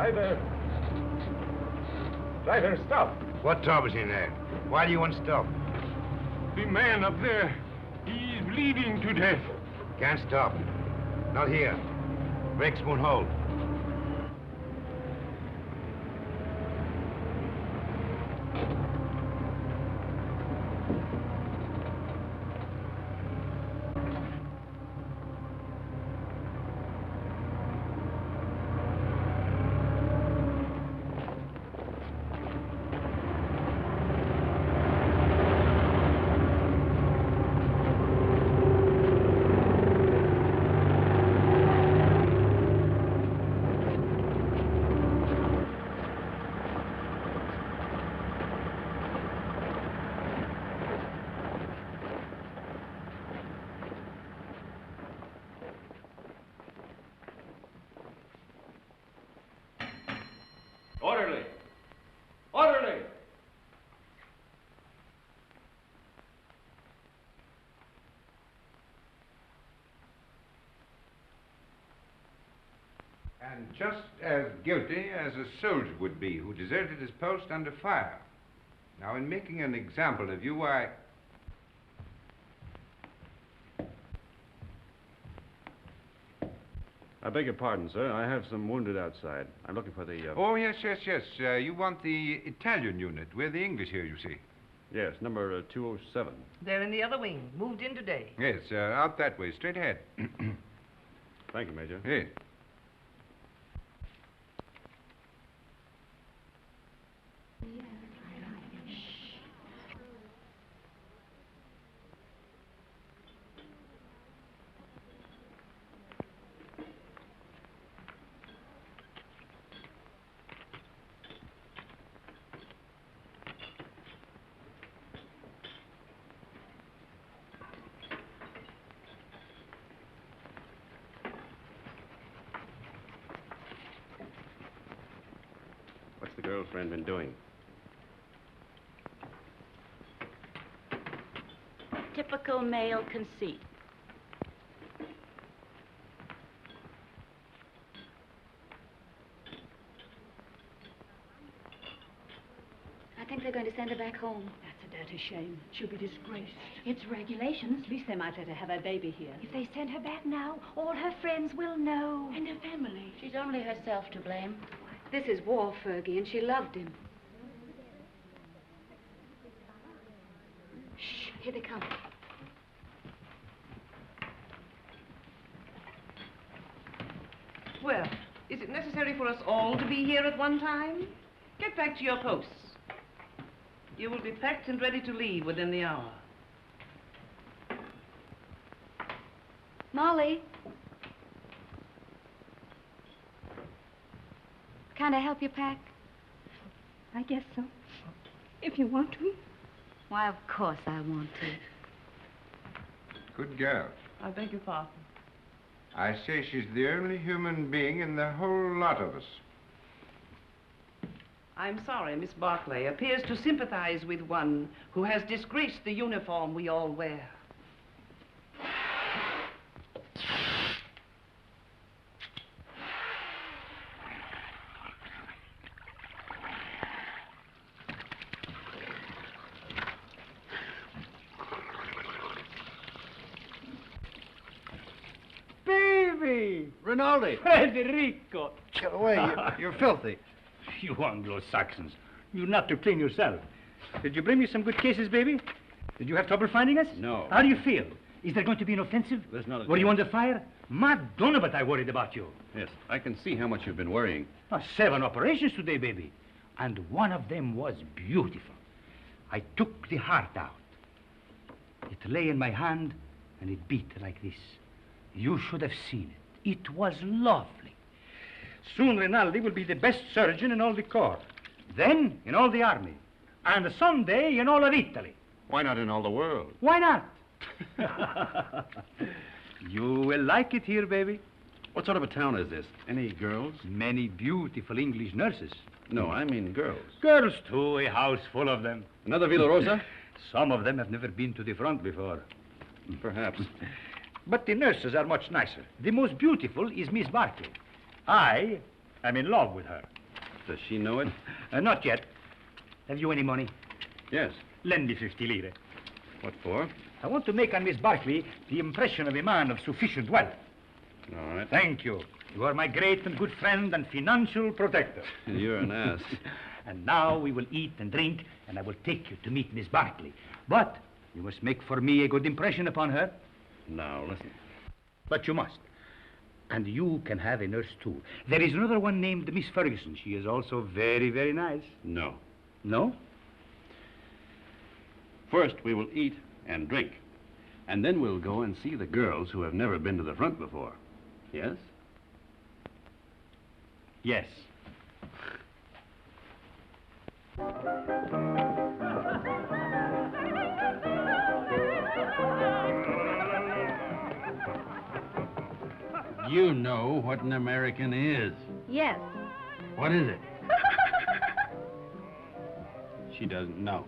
Driver! Driver, stop! What troubles in there? Why do you want to stop? The man up there, he is bleeding to death. Can't stop. Not here. Brakes won't hold. Orderly! Orderly! And just as guilty as a soldier would be who deserted his post under fire. Now, in making an example of you, I beg your pardon, sir. I have some wounded outside. I'm looking for the... Oh, yes. You want the Italian unit. We're the English here, you see. Yes, number 207. They're in the other wing. Moved in today. Yes, out that way, straight ahead. Thank you, Major. Yes. What's the girlfriend been doing? Typical male conceit. I think they're going to send her back home. That's a dirty shame. She'll be disgraced. It's regulations. At least they might let her have her baby here. If they send her back now, all her friends will know. And her family. She's only herself to blame. This is war, Fergie, and she loved him. Shh, here they come. Well, is it necessary for us all to be here at one time? Get back to your posts. You will be packed and ready to leave within the hour. Molly. Can I help you pack? I guess so. If you want to. Why, of course I want to. Good girl. I beg your pardon. I say she's the only human being in the whole lot of us. I'm sorry, Miss Barclay appears to sympathize with one who has disgraced the uniform we all wear. Rinaldi! Federico! Get away. You're filthy. You Anglo-Saxons. You not to clean yourself. Did you bring me some good cases, baby? Did you have trouble finding us? No. How do you feel? Is there going to be an offensive? There's not a Were you chance. under fire? Madonna, but I worried about you. Yes, I can see how much you've been worrying. 7 operations today, baby. And one of them was beautiful. I took the heart out. It lay in my hand, and it beat like this. You should have seen it. It was lovely. Soon Rinaldi will be the best surgeon in all the corps. Then in all the army. And someday in all of Italy. Why not in all the world? Why not? You will like it here, baby. What sort of a town is this? Any girls? Many beautiful English nurses. No, I mean girls. Girls, too, a house full of them. Another Villa Rosa? Some of them have never been to the front before. Perhaps. But the nurses are much nicer. The most beautiful is Miss Barclay. I I'm in love with her. Does she know it? Not yet. Have you any money? Yes. Lend me 50 lire. What for? I want to make on Miss Barkley the impression of a man of sufficient wealth. All right. Thank you. You are my great and good friend and financial protector. You're an ass. And now we will eat and drink, and I will take you to meet Miss Barkley. But you must make for me a good impression upon her. Now, listen. But you must. And you can have a nurse, too. There is another one named Miss Ferguson. She is also very, very nice. No. No? First, we will eat and drink. And then we'll go and see the girls who have never been to the front before. Yes? Yes. You know what an American is. Yes. What is it? She doesn't know.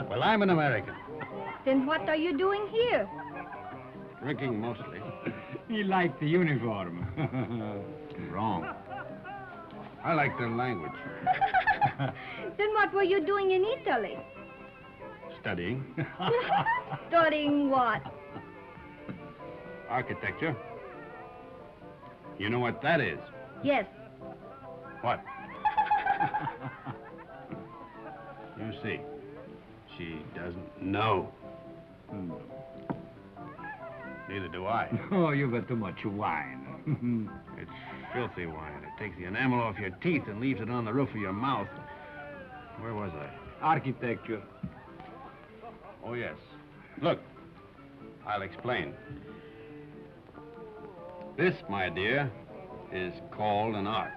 Well, I'm an American. Then what are you doing here? Drinking mostly. He liked the uniform. Wrong. I like their language. Then what were you doing in Italy? Studying. Studying what? Architecture. You know what that is? Yes. What? You see, she doesn't know. Neither do I. Oh, you've got too much wine. It's filthy wine. It takes the enamel off your teeth and leaves it on the roof of your mouth. Where was I? Architecture. Oh, yes. Look, I'll explain. This, my dear, is called an arch.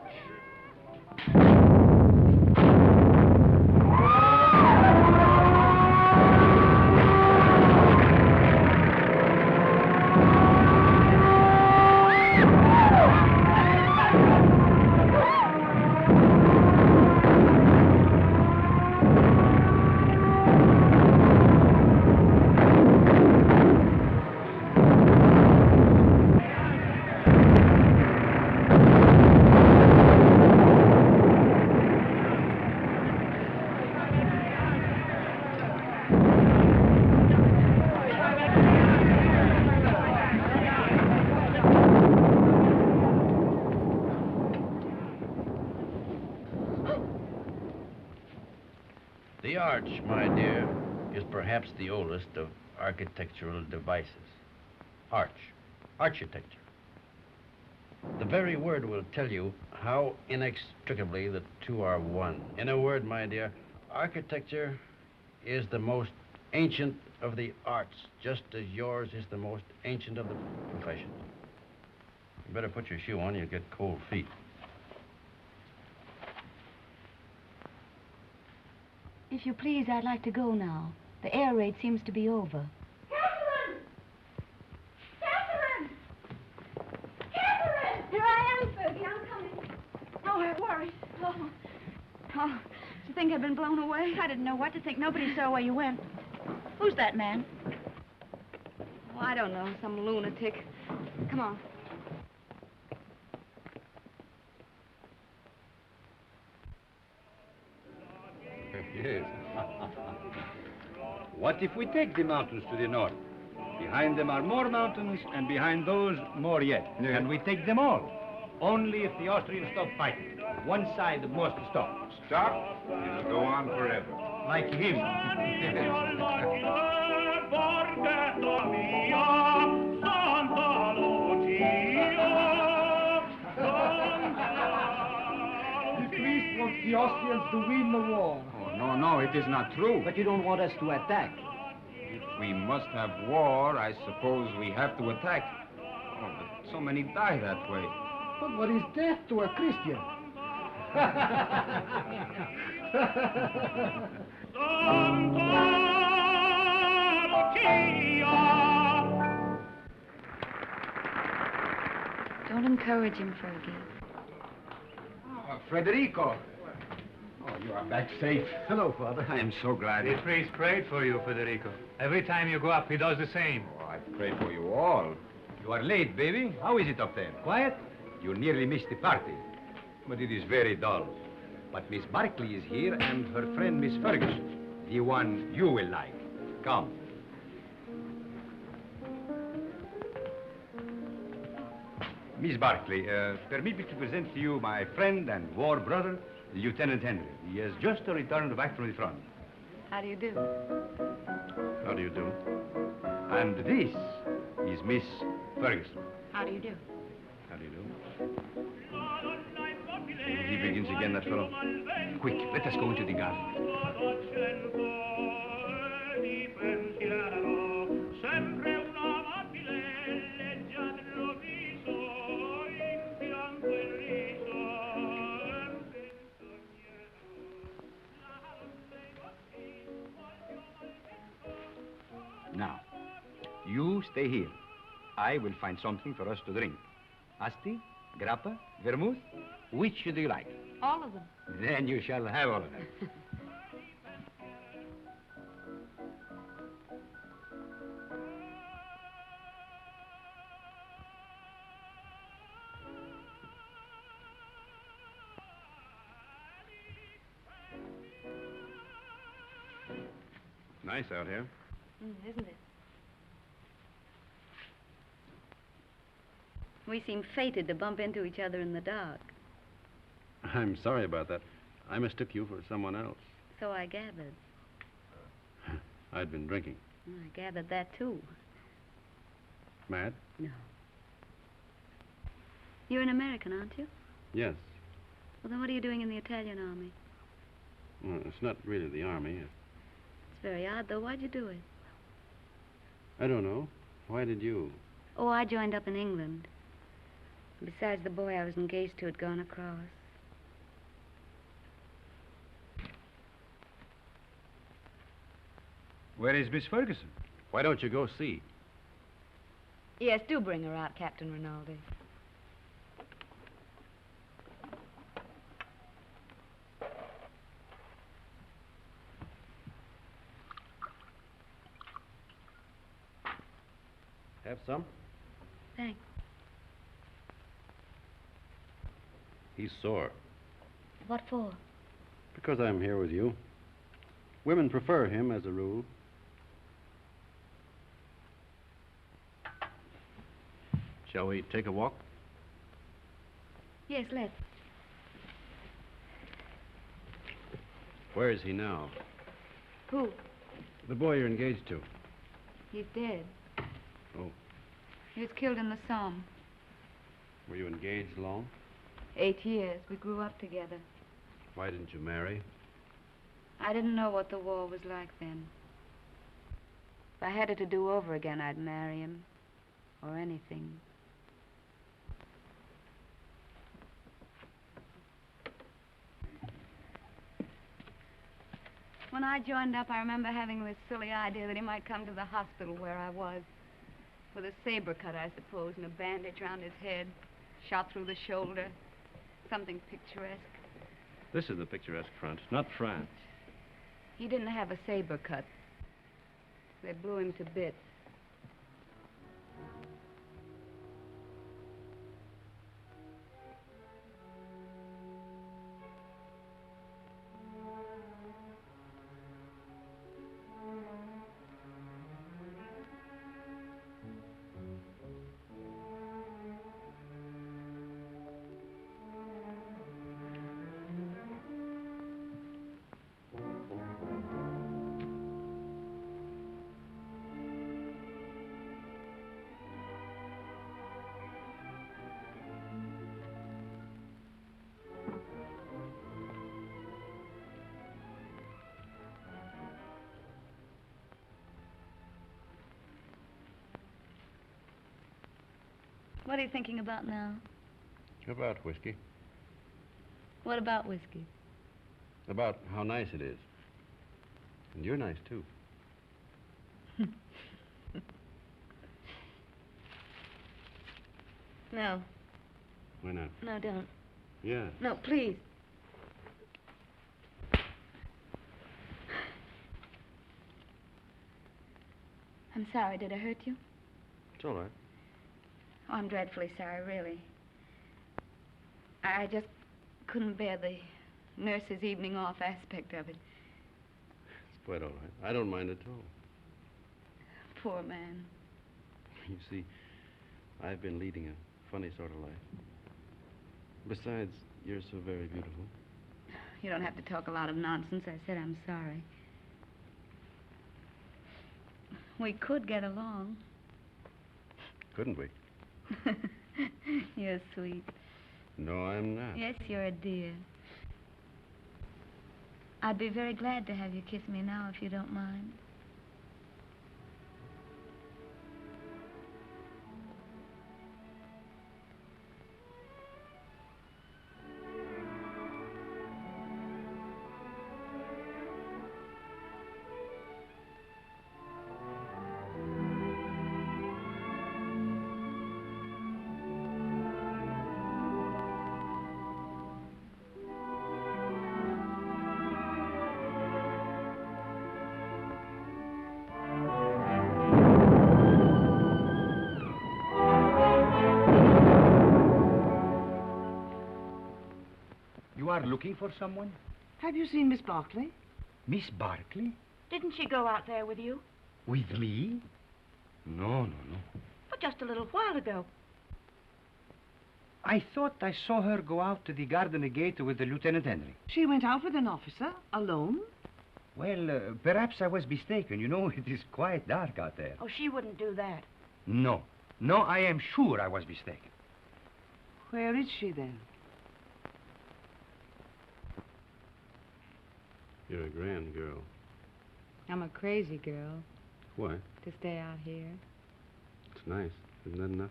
The arch, my dear, is perhaps the oldest of architectural devices. Arch. Architecture. The very word will tell you how inextricably the two are one. In a word, my dear, architecture is the most ancient of the arts, just as yours is the most ancient of the professions. You better put your shoe on, you'll get cold feet. If you please, I'd like to go now. The air raid seems to be over. Catherine! Catherine! Catherine! Here I am, Fergie. I'm coming. Oh, I'm worried. Oh. Oh, do you think I'd been blown away? I didn't know what to think. Nobody saw where you went. Who's that man? Oh, I don't know. Some lunatic. Come on. Yes. What if we take the mountains to the north? Behind them are more mountains, and behind those, more yet. And we take them all. Only if the Austrians stop fighting. One side must stop. Stop? It'll go on forever. Like him. The priest wants the Austrians to win the war. Oh, no, it is not true. But you don't want us to attack. If we must have war, I suppose we have to attack. Oh, but so many die that way. But what is death to a Christian? Don't encourage him, Fergie. Federico. Oh, you are back safe. Hello, Father. I am so glad. The priest prayed for you, Federico. Every time you go up, he does the same. Oh, I pray for you all. You are late, baby. How is it up there? Quiet? You nearly missed the party. But it is very dull. But Miss Barkley is here and her friend Miss Ferguson. The one you will like. Come. Miss Barkley, permit me to present to you my friend and war brother, Lieutenant Henry. He has just returned back from the front. How do you do? How do you do? And this is Miss Ferguson. How do you do? How do you do? He begins again, that fellow. Quick, let us go into the garden. Now, you stay here. I will find something for us to drink. Asti, grappa, vermouth, which do you like? All of them. Then you shall have all of them. Nice out here. Isn't it? We seem fated to bump into each other in the dark. I'm sorry about that. I mistook you for someone else. So I gathered. I'd been drinking. I gathered that, too. Mad? No. You're an American, aren't you? Yes. Well, then what are you doing in the Italian army? Well, it's not really the army. It's very odd, though. Why'd you do it? I don't know. Why did you? Oh, I joined up in England. Besides, the boy I was engaged to had gone across. Where is Miss Ferguson? Why don't you go see? Yes, do bring her out, Captain Rinaldi. Have some? Thanks. He's sore. What for? Because I'm here with you. Women prefer him as a rule. Shall we take a walk? Yes, let's. Where is he now? Who? The boy you're engaged to. He's dead. Oh. He was killed in the Somme. Were you engaged long? 8 years. We grew up together. Why didn't you marry? I didn't know what the war was like then. If I had it to do over again, I'd marry him. Or anything. When I joined up, I remember having this silly idea that he might come to the hospital where I was. With a saber cut, I suppose, and a bandage round his head. Shot through the shoulder. Something picturesque. This is the picturesque front, not France. He didn't have a saber cut. They blew him to bits. What are you thinking about now? About whiskey. What about whiskey? About how nice it is. And you're nice, too. No. Why not? No, don't. Yeah. No, please. I'm sorry. Did I hurt you? It's all right. Oh, I'm dreadfully sorry, really. I just couldn't bear the nurse's evening off aspect of it. It's quite all right. I don't mind at all. Poor man. You see, I've been leading a funny sort of life. Besides, you're so very beautiful. You don't have to talk a lot of nonsense. I said I'm sorry. We could get along. Couldn't we? You're sweet. No, I'm not. Yes, you're a dear. I'd be very glad to have you kiss me now, if you don't mind. You are looking for someone? Have you seen Miss Barclay? Miss Barclay? Didn't she go out there with you? With me? No, no, no. But just a little while ago. I thought I saw her go out to the garden gate with the Lieutenant Henry. She went out with an officer, alone? Well, perhaps I was mistaken. You know, it is quite dark out there. Oh, she wouldn't do that. No. No, I am sure I was mistaken. Where is she then? You're a grand girl. I'm a crazy girl Why? to stay out here. It's nice. Isn't that enough?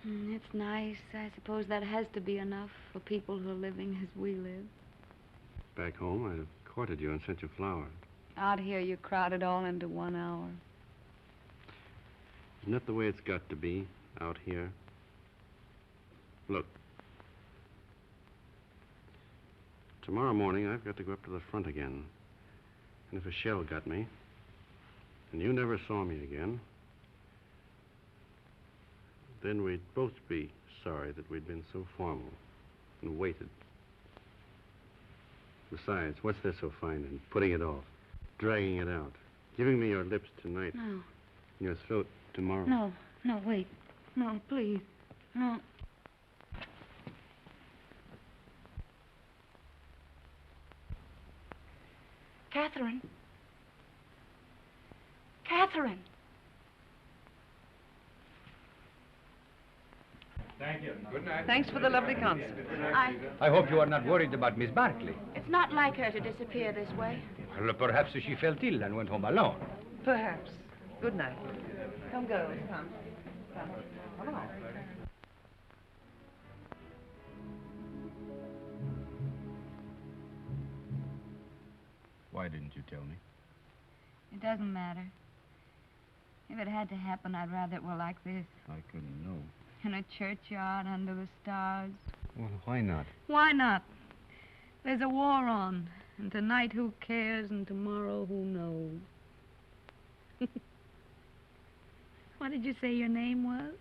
It's nice. I suppose that has to be enough for people who are living as we live. Back home, I'd have courted you and sent you flowers. Out here, you crowd it all into 1 hour. Isn't that the way it's got to be out here? Look. Tomorrow morning, I've got to go up to the front again. And if a shell got me, and you never saw me again, then we'd both be sorry that we'd been so formal and waited. Besides, what's there so fine in putting it off, dragging it out, giving me your lips tonight, No. your throat tomorrow? No, no, wait. No, please. No. Catherine. Catherine. Thank you. Good night. Thanks for the lovely concert. I hope you are not worried about Miss Barclay. It's not like her to disappear this way. Well, perhaps she felt ill and went home alone. Perhaps. Good night. Come, girls. Come. Come. Come along. Why didn't you tell me? It doesn't matter. If it had to happen, I'd rather it were like this. I couldn't know. In a churchyard under the stars. Well, why not? Why not? There's a war on. And tonight, who cares? And tomorrow, who knows? What did you say your name was?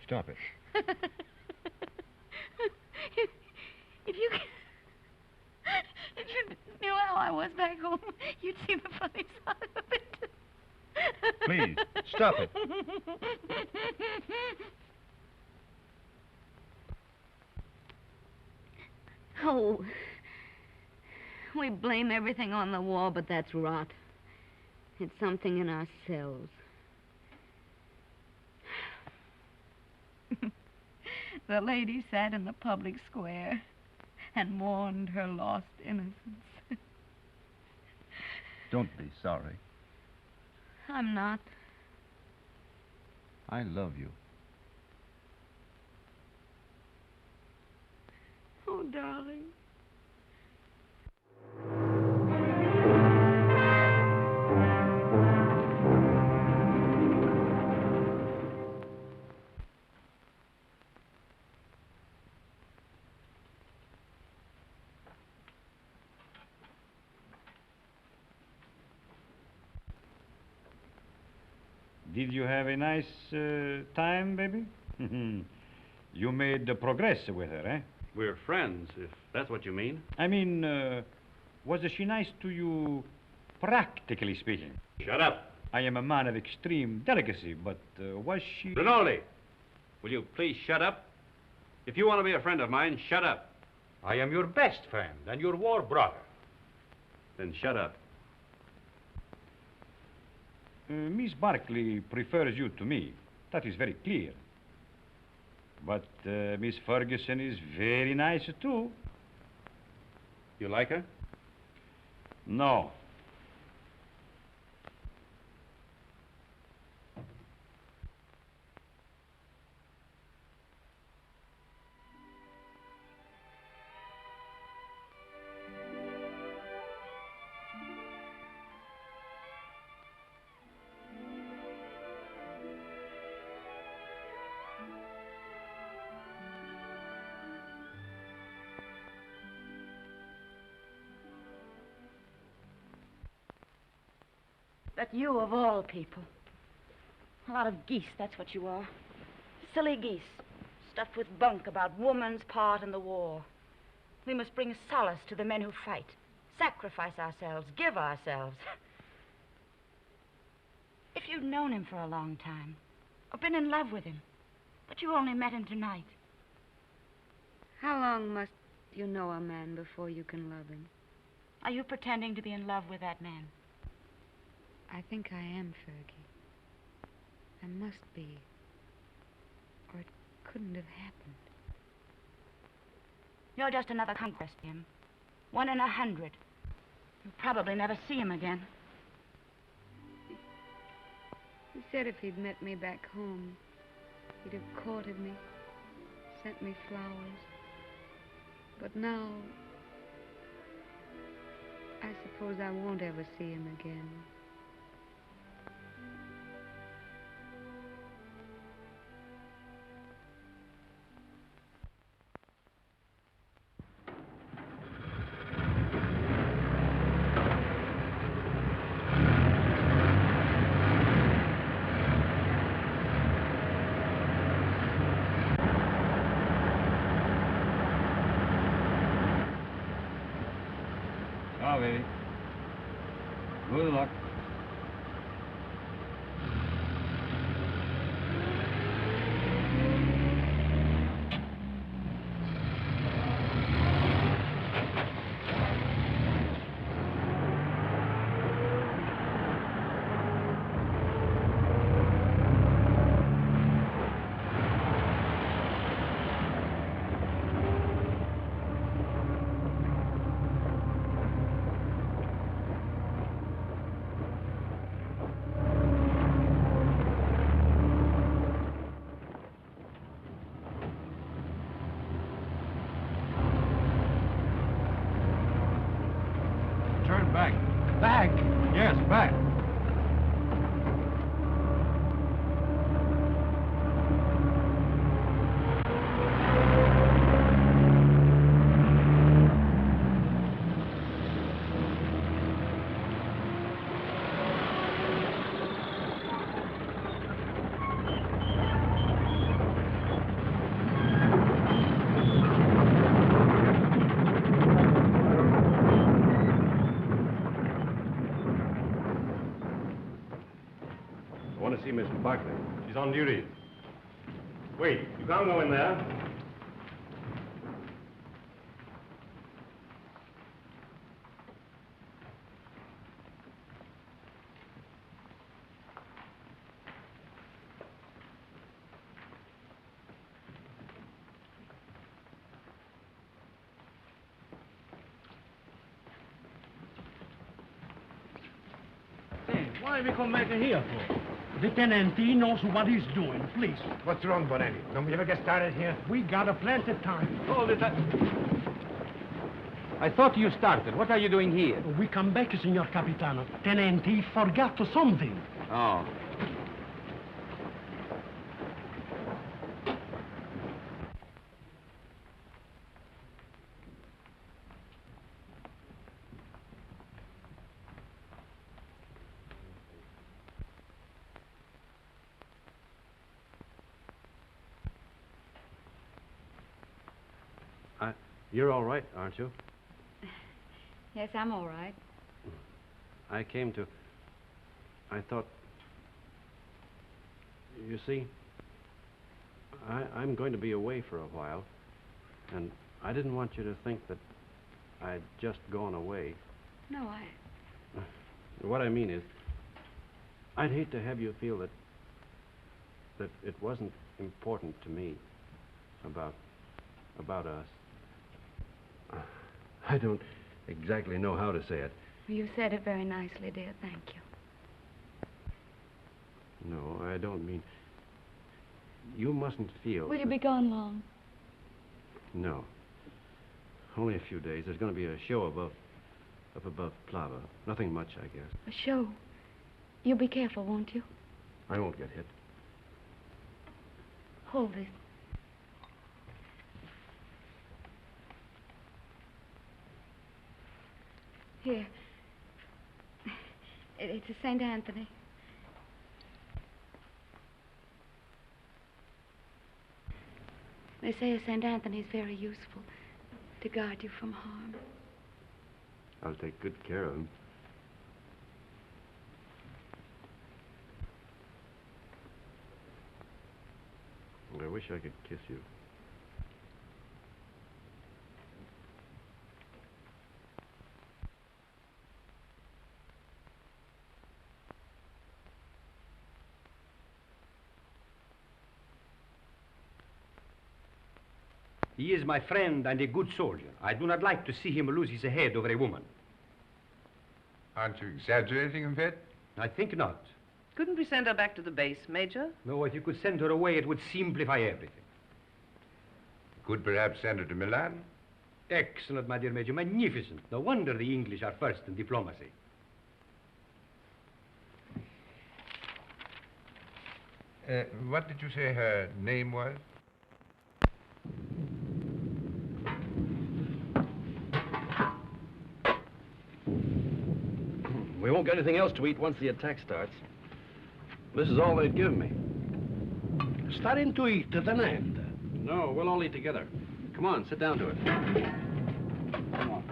Stop it. If you knew how I was back home, you'd see the funny side of it. Please, stop it. Oh, we blame everything on the war, but that's rot. It's something in ourselves. The lady sat in the public square and mourned her lost innocence. Don't be sorry. I'm not. I love you. Oh, darling. Did you have a nice time, baby? You made progress with her, eh? We're friends, if that's what you mean. I mean, was she nice to you, practically speaking? Shut up. I am a man of extreme delicacy, but was she... Rinaldi, will you please shut up? If you want to be a friend of mine, shut up. I am your best friend and your war brother. Then shut up. Miss Barkley prefers you to me. That is very clear. But Miss Ferguson is very nice, too. You like her? No. But you, of all people. A lot of geese, that's what you are. Silly geese, stuffed with bunk about woman's part in the war. We must bring solace to the men who fight, sacrifice ourselves, give ourselves. If you'd known him for a long time, or been in love with him, but you only met him tonight. How long must you know a man before you can love him? Are you pretending to be in love with that man? I think I am, Fergie. I must be. Or it couldn't have happened. You're just another conquest, Jim. 1 in 100. You'll probably never see him again. He said if he'd met me back home, he'd have courted me, sent me flowers. But now, I suppose I won't ever see him again. Ciao, baby. Good luck. Turn back. Back? Yes, back. I want to see Miss Barkley. She's on duty. Wait, you can't go in there. Why we come back here for? The tenant, he knows what he's doing, please. What's wrong, Bonetti? Don't we ever get started here? We got a plenty of time. Hold it. I thought you started. What are you doing here? We come back, Signor Capitano. Tenant, he forgot something. Oh. You're all right, aren't you? Yes, I'm all right. I came to... I thought... You see, I'm going to be away for a while, and I didn't want you to think that I'd just gone away. No, What I mean is, I'd hate to have you feel that it wasn't important to me about us. I don't exactly know how to say it. You said it very nicely, dear. Thank you. No, I don't mean... You mustn't feel... Will you be gone long? No. Only a few days. There's going to be a show up above Plava. Nothing much, I guess. A show? You'll be careful, won't you? I won't get hit. Hold this. Here. It's a St. Anthony. They say a St. Anthony's very useful to guard you from harm. I'll take good care of him. I wish I could kiss you. He is my friend and a good soldier. I do not like to see him lose his head over a woman. Aren't you exaggerating a bit? I think not. Couldn't we send her back to the base, Major? No, if you could send her away, it would simplify everything. Could perhaps send her to Milan? Excellent, my dear Major. Magnificent. No wonder the English are first in diplomacy. What did you say her name was? We won't get anything else to eat once the attack starts. This is all they'd give me. Starting to eat at an end. No, we'll all eat together. Come on, sit down to it. Come on,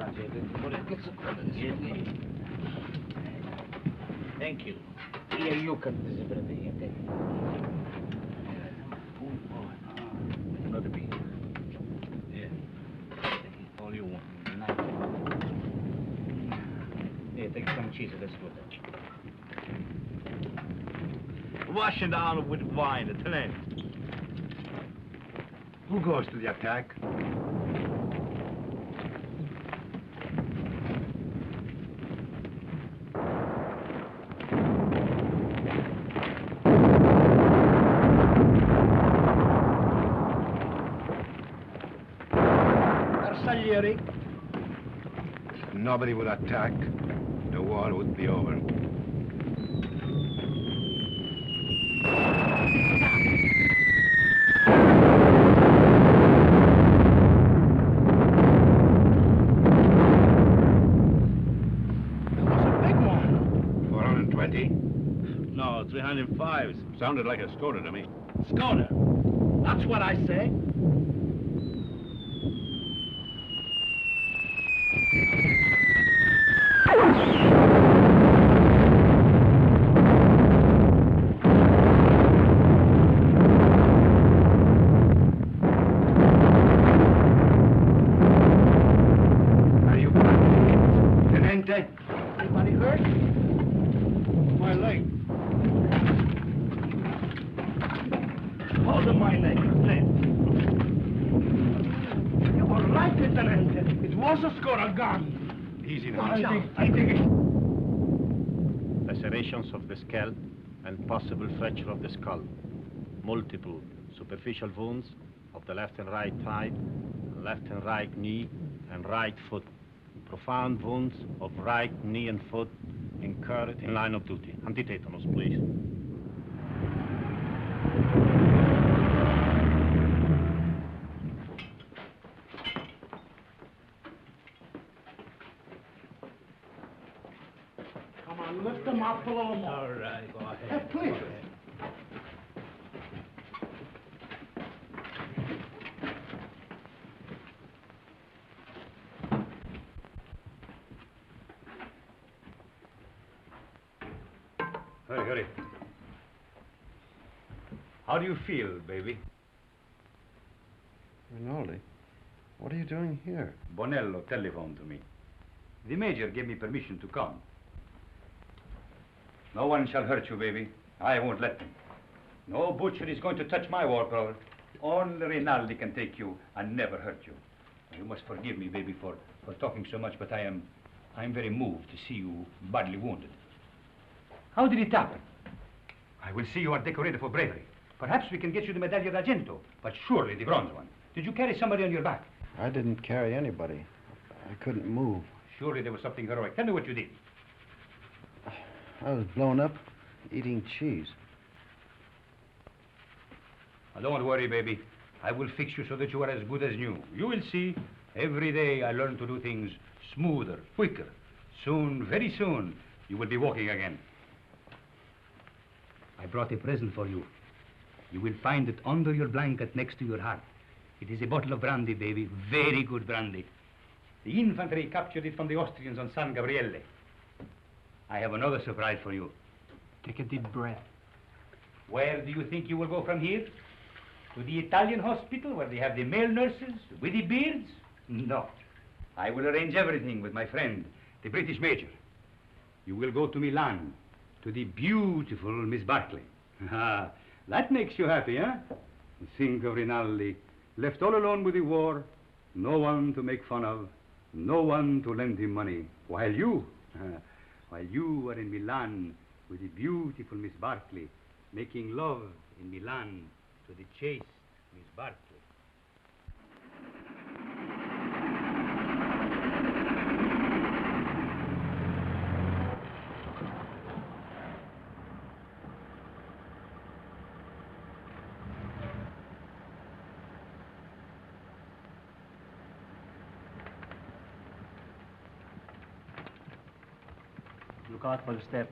Thank you. Here you can another piece. Yeah. All you want. Here, take some cheese. Let's go. Wash it down with wine, Lieutenant. Who goes to the attack? Arsaglieri. Nobody would attack. The war would be over. No, 305s. Sounded like a Skoda to me. Skoda. That's what I say. Are you Tenente? Anybody hurt? My leg. Hold on my leg, Lieutenant. You were right, Lieutenant. It was a Skoda gun. Easy now. I think it... Lacerations of the scalp and possible fracture of the skull. Multiple superficial wounds of the left and right thigh, left and right knee, and right foot. Profound wounds of right knee and foot incurred in line of duty. Antitetanus, please. Come on, lift them up a little more. All right, go ahead. Please. Hurry, hurry. How do you feel, baby? Rinaldi, what are you doing here? Bonello telephoned to me. The major gave me permission to come. No one shall hurt you, baby. I won't let them. No butcher is going to touch my war brother. Only Rinaldi can take you and never hurt you. You must forgive me, baby, for talking so much, but I'm very moved to see you badly wounded. How did it happen? I will see you are decorated for bravery. Perhaps we can get you the Medaglia d'Argento, but surely the bronze one. Did you carry somebody on your back? I didn't carry anybody. I couldn't move. Surely there was something heroic. Tell me what you did. I was blown up eating cheese. Now, don't worry, baby. I will fix you so that you are as good as new. You will see. Every day I learn to do things smoother, quicker. Soon, very soon, you will be walking again. I brought a present for you. You will find it under your blanket next to your heart. It is a bottle of brandy, baby. Very good brandy. The infantry captured it from the Austrians on San Gabriele. I have another surprise for you. Take a deep breath. Where do you think you will go from here? To the Italian hospital where they have the male nurses with the beards? No. I will arrange everything with my friend, the British major. You will go to Milan, to the beautiful Miss Barclay. Ah, that makes you happy, huh? Think of Rinaldi, left all alone with the war, no one to make fun of, no one to lend him money, while you are in Milan with the beautiful Miss Barclay, making love in Milan to the chaste Miss Barclay. Look out for the step.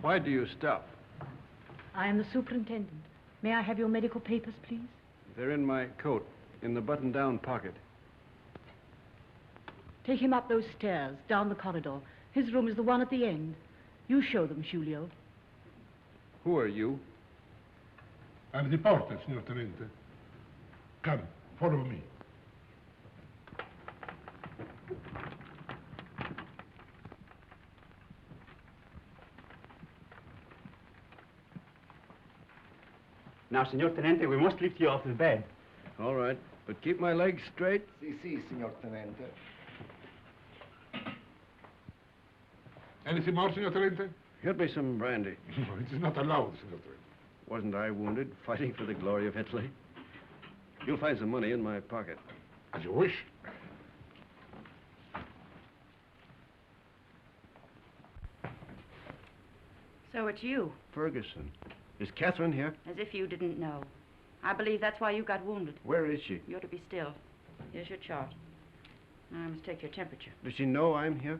Why do you stop? I am the superintendent. May I have your medical papers, please? They're in my coat, in the button-down pocket. Take him up those stairs, down the corridor. His room is the one at the end. You show them, Giulio. Who are you? I'm the porter, signor Tenente. Come, follow me. Now, Signor Tenente, we must lift you off the bed. All right, but keep my legs straight. Sì, signor Tenente. Anything more, signor Tenente? Get me some brandy. No, it is not allowed, signor Tenente. Wasn't I wounded, fighting for the glory of Italy? You'll find some money in my pocket. As you wish. So it's you. Ferguson. Is Catherine here? As if you didn't know. I believe that's why you got wounded. Where is she? You ought to be still. Here's your chart. Now I must take your temperature. Does she know I'm here?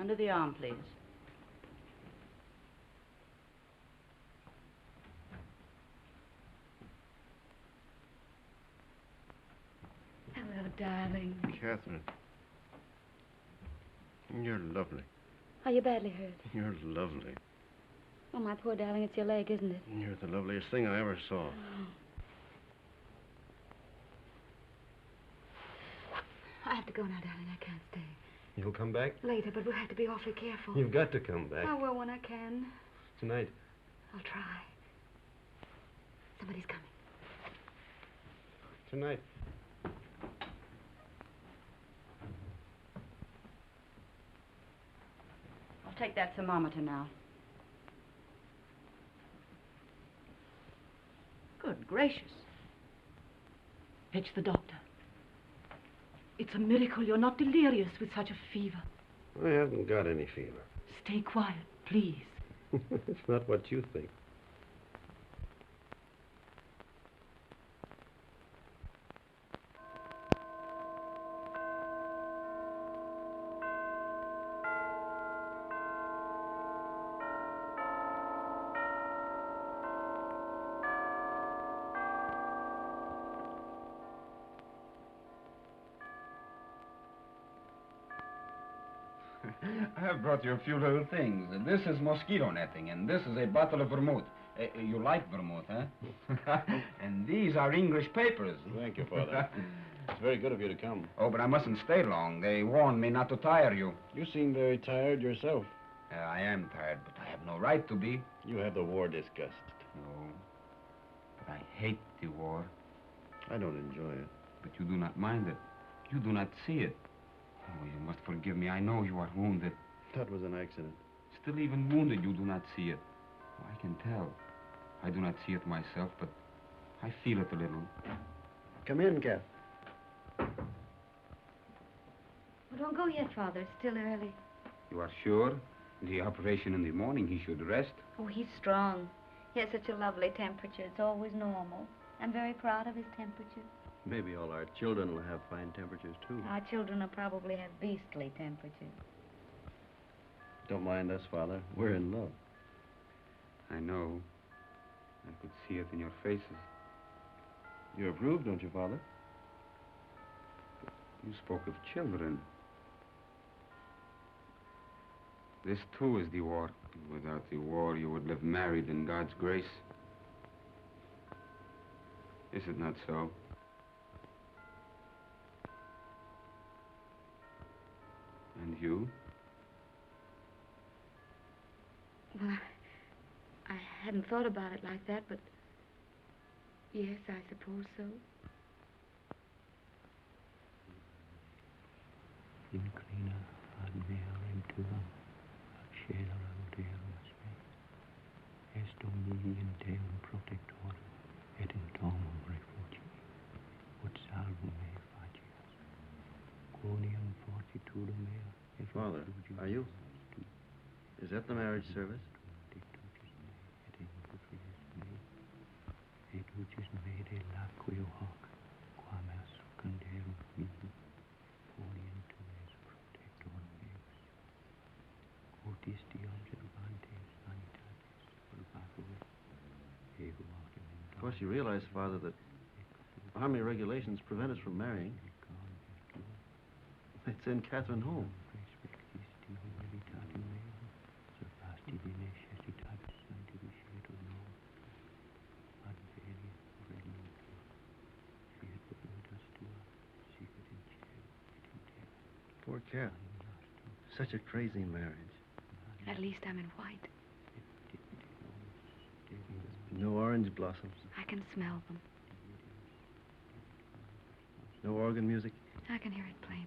Under the arm, please. Hello, darling. Catherine. You're lovely. Are you badly hurt? You're lovely. Oh, my poor darling, it's your leg, isn't it? You're the loveliest thing I ever saw. I have to go now, darling. I can't stay. You'll come back? Later, but we'll have to be awfully careful. You've got to come back. I will when I can. Tonight. I'll try. Somebody's coming. Tonight. I'll take that thermometer now. Good gracious. Fetch the doctor. It's a miracle you're not delirious with such a fever. I haven't got any fever. Stay quiet, please. It's not what you think. I have brought you a few little things. This is mosquito netting, and this is a bottle of vermouth. You like vermouth, huh? And these are English papers. Thank you, Father. It's very good of you to come. Oh, but I mustn't stay long. They warned me not to tire you. You seem very tired yourself. I am tired, but I have no right to be. You have the war disgust. No, but I hate the war. I don't enjoy it. But you do not mind it. You do not see it. Oh, you must forgive me. I know you are wounded. That was an accident. Still, even wounded, you do not see it. Oh, I can tell. I do not see it myself, but I feel it a little. Come in, Kath. Well, don't go yet, Father. It's still early. You are sure? The operation in the morning, he should rest. Oh, he's strong. He has such a lovely temperature. It's always normal. I'm very proud of his temperature. Maybe all our children will have fine temperatures, too. Our children will probably have beastly temperatures. Don't mind us, Father. We're in love. I know. I could see it in your faces. You approve, don't you, Father? You spoke of children. This, too, is the war. Without the war, you would live married in God's grace. Is it not so? And you? Well, I hadn't thought about it like that, but yes, I suppose so. Inclina ad mea venturam, accederam Deus me. Est Domini in Deum protector, et in domum refugi, ut salvum me facias. Quoniam fortitudum mea, et Father, are you? Is that the marriage service? Et ucis me de laqueo hoc, quam est succanderum mihi, orient es protector meus. Otis die observantes sanitatis purgatori, ego autem. Of course, you realize, Father, that army regulations prevent us from marrying. They'd send Catherine home. Poor Cat. Such a crazy marriage. At least I'm in white. No orange blossoms. I can smell them. No organ music. I can hear it plainly.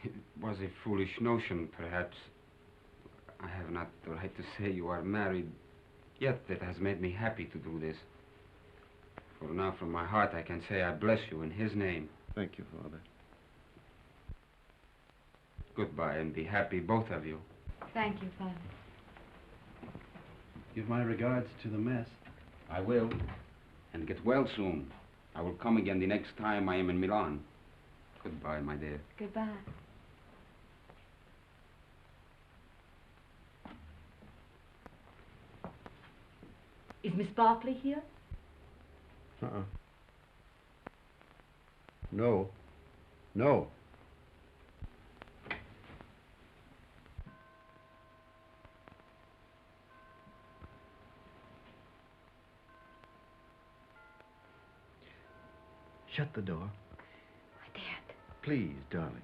It was a foolish notion, perhaps. I have not the right to say you are married, yet it has made me happy to do this. For now, from my heart, I can say I bless you in his name. Thank you, Father. Goodbye, and be happy, both of you. Thank you, Father. Give my regards to the mess. I will. And get well soon. I will come again the next time I am in Milan. Goodbye, my dear. Goodbye. Is Miss Barclay here? No. No. Shut the door. I daren't. Please, darling.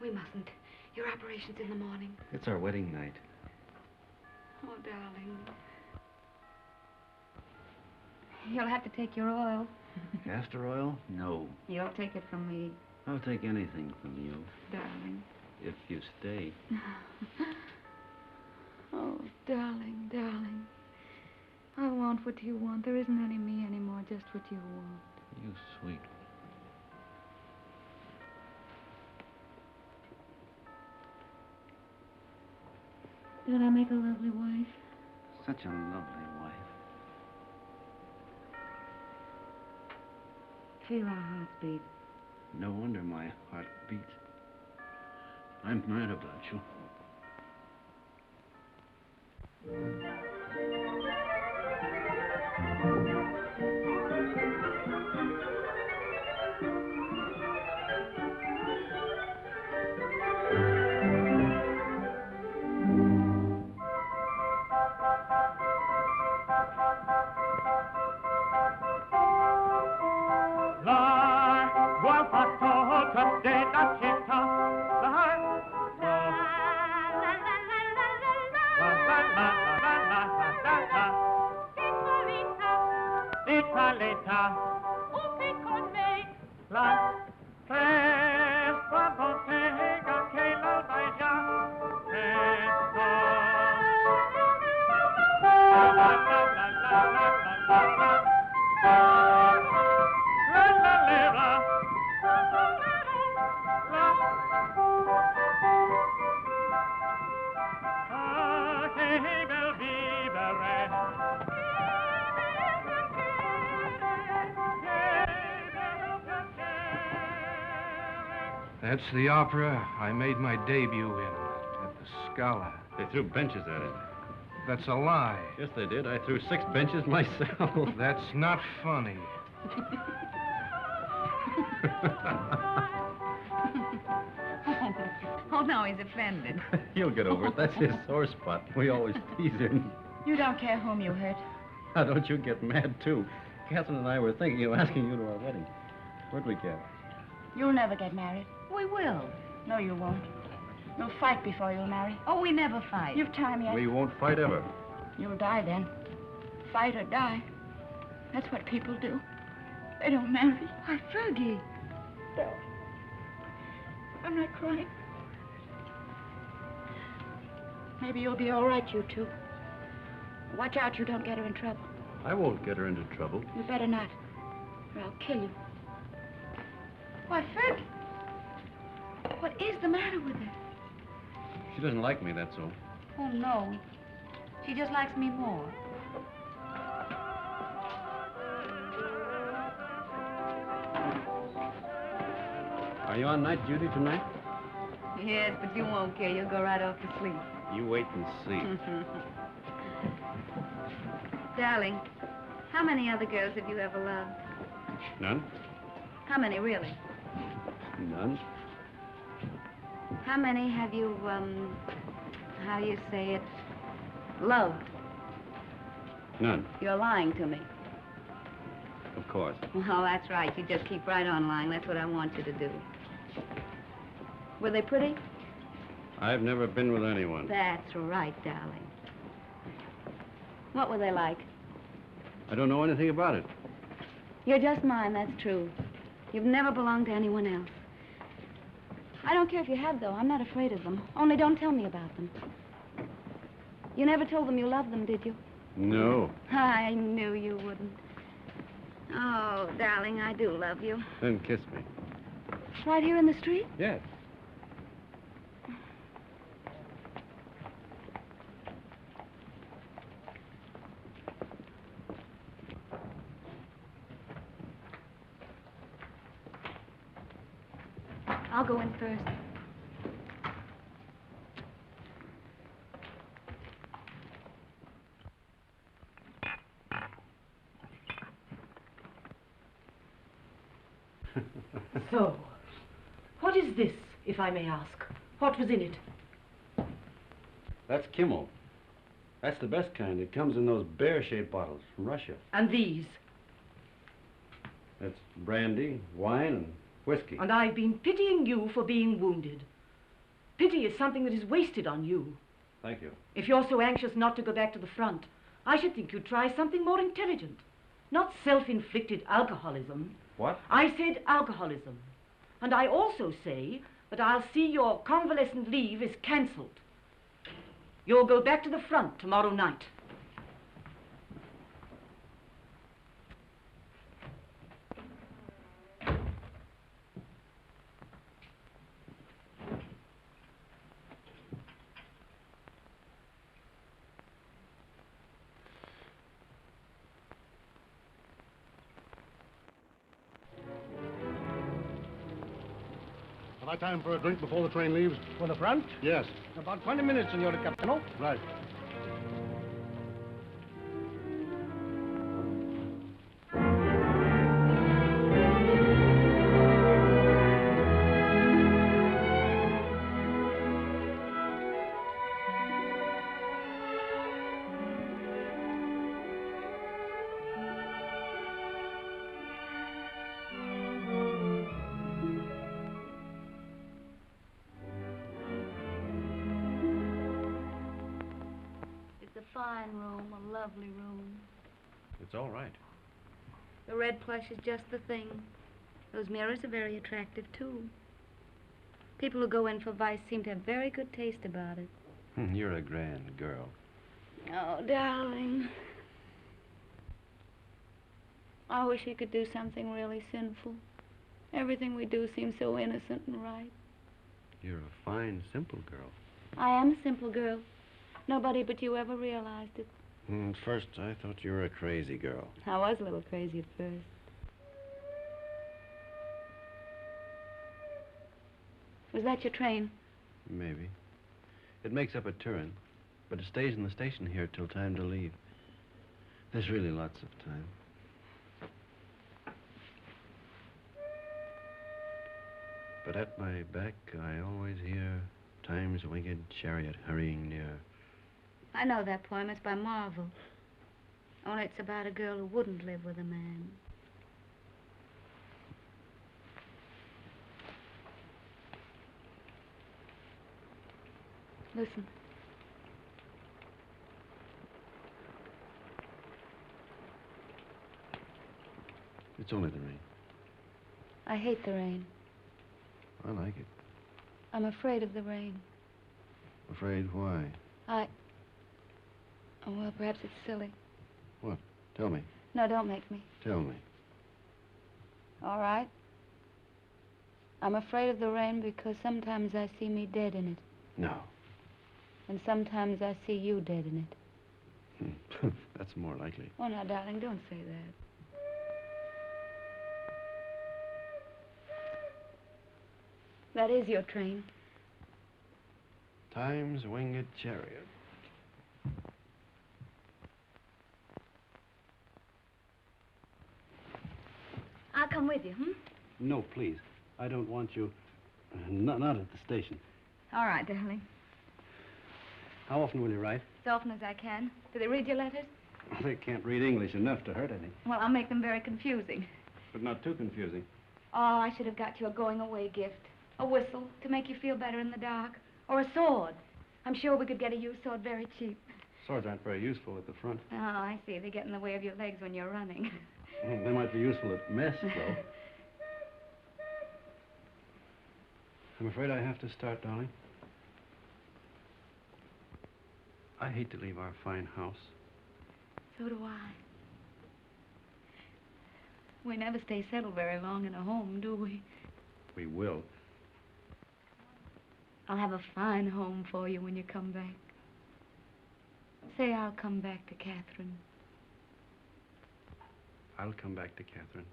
We mustn't. Your operation's in the morning. It's our wedding night. Oh, darling. You'll have to take your oil. Castor oil? No. You'll take it from me, I'll take anything from you, darling. if you stay. Oh, darling, darling. I want what you want. There isn't any me anymore, just what you want. You sweet. Don't I make a lovely wife? Such a lovely wife. Feel our hearts beat. No wonder my heart beats. I'm mad about you. That's the opera I made my debut in at the Scala. They threw benches at it. That's a lie. Yes, they did. I threw 6 benches myself. That's not funny. Oh, no, he's offended. He'll get over it. That's his sore spot. We always tease him. You don't care whom you hurt. Now, don't you get mad, too. Catherine and I were thinking of asking you to our wedding. Where'd we get? You'll never get married. We will. No, you won't. You'll fight before you'll marry. Oh, we never fight. You've time yet. We won't fight ever. You'll die then. Fight or die. That's what people do. They don't marry. Why, Fergie. No. I'm not crying. Maybe you'll be all right, you two. Watch out you don't get her in trouble. I won't get her into trouble. You better not, or I'll kill you. Why, Fergie. What is the matter with her? She doesn't like me, that's all. Oh, no. She just likes me more. Are you on night duty tonight? Yes, but you won't care. You'll go right off to sleep. You wait and see. Darling, how many other girls have you ever loved? None? How many, really? None. How many have you, how do you say it, loved? None, You're lying to me. of course. Well, that's right. You just keep right on lying. That's what I want you to do. Were they pretty? I've never been with anyone. That's right, darling. What were they like? I don't know anything about it. You're just mine, that's true. You've never belonged to anyone else. I don't care if you have, though. I'm not afraid of them. Only don't tell me about them. You never told them you loved them, did you? No. I knew you wouldn't. Oh, darling, I do love you. Then kiss me. Right here in the street? Yes. I'll go in first. So, what is this, if I may ask? What was in it? That's Kimmel. That's the best kind. It comes in those bear-shaped bottles from Russia. And these? That's brandy, wine, and whiskey. And I've been pitying you for being wounded. Pity is something that is wasted on you. Thank you. If you're so anxious not to go back to the front, I should think you'd try something more intelligent. Not self-inflicted alcoholism. What? I said alcoholism. And I also say that I'll see your convalescent leave is cancelled. You'll go back to the front tomorrow night. My time for a drink before the train leaves. For the front? Yes. About 20 minutes, Senor Capitano. Right. It's a fine room, a lovely room. It's all right. The red plush is just the thing. Those mirrors are very attractive, too. People who go in for vice seem to have very good taste about it. You're a grand girl. Oh, darling. I wish he could do something really sinful. Everything we do seems so innocent and right. You're a fine, simple girl. I am a simple girl. Nobody but you ever realized it. At first, I thought you were a crazy girl. I was a little crazy at first. Was that your train? Maybe. It makes up at Turin, but it stays in the station here till time to leave. There's really lots of time. But at my back, I always hear time's winged chariot hurrying near. I know that poem. It's by Marvel. Only it's about a girl who wouldn't live with a man. Listen. It's only the rain. I hate the rain. I like it. I'm afraid of the rain. Afraid why? Oh, well, perhaps it's silly. What? Tell me. No, don't make me. Tell me. All right. I'm afraid of the rain because sometimes I see me dead in it. No. And sometimes I see you dead in it. That's more likely. Oh, now, darling, don't say that. That is your train. Time's winged chariot. I'll come with you, No, please. I don't want you. Not at the station. All right, darling. How often will you write? As often as I can. Do they read your letters? They can't read English enough to hurt any. Well, I'll make them very confusing. But not too confusing. Oh, I should have got you a going-away gift. A whistle to make you feel better in the dark. Or a sword. I'm sure we could get a used sword very cheap. Swords aren't very useful at the front. Oh, I see. They get in the way of your legs when you're running. They might be useful at mess, though. I'm afraid I have to start, darling. I hate to leave our fine house. So do I. We never stay settled very long in a home, do we? We will. I'll have a fine home for you when you come back. Say I'll come back to Catherine. I'll come back to Catherine.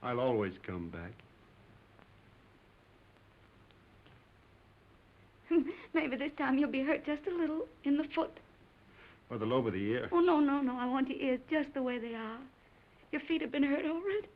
I'll always come back. Maybe this time you'll be hurt just a little in the foot. Or the lobe of the ear. Oh, no, no, no. I want your ears just the way they are. Your feet have been hurt over it.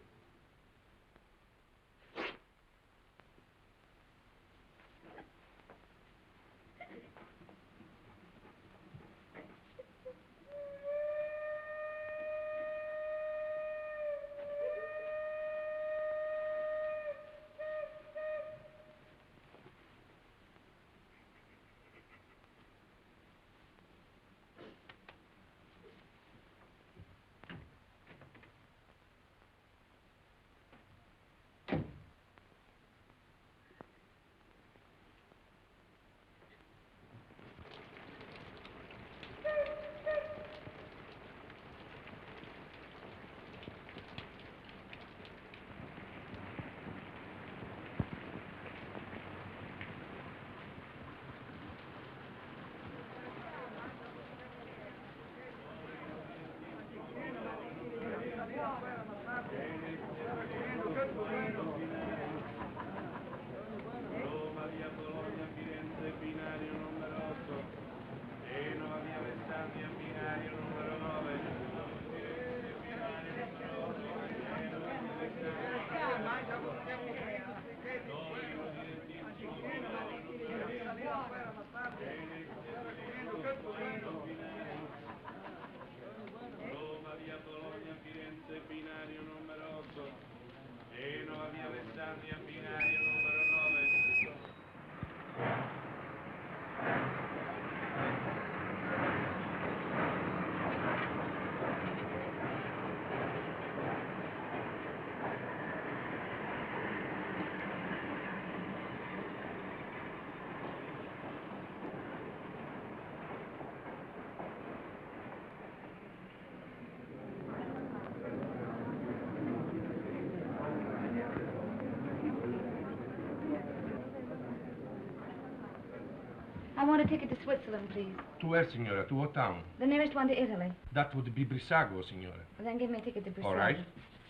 I want a ticket to Switzerland, please. To where, signora? To what town? The nearest one to Italy. That would be Brissago, signora. Well, then give me a ticket to Brazil. All right.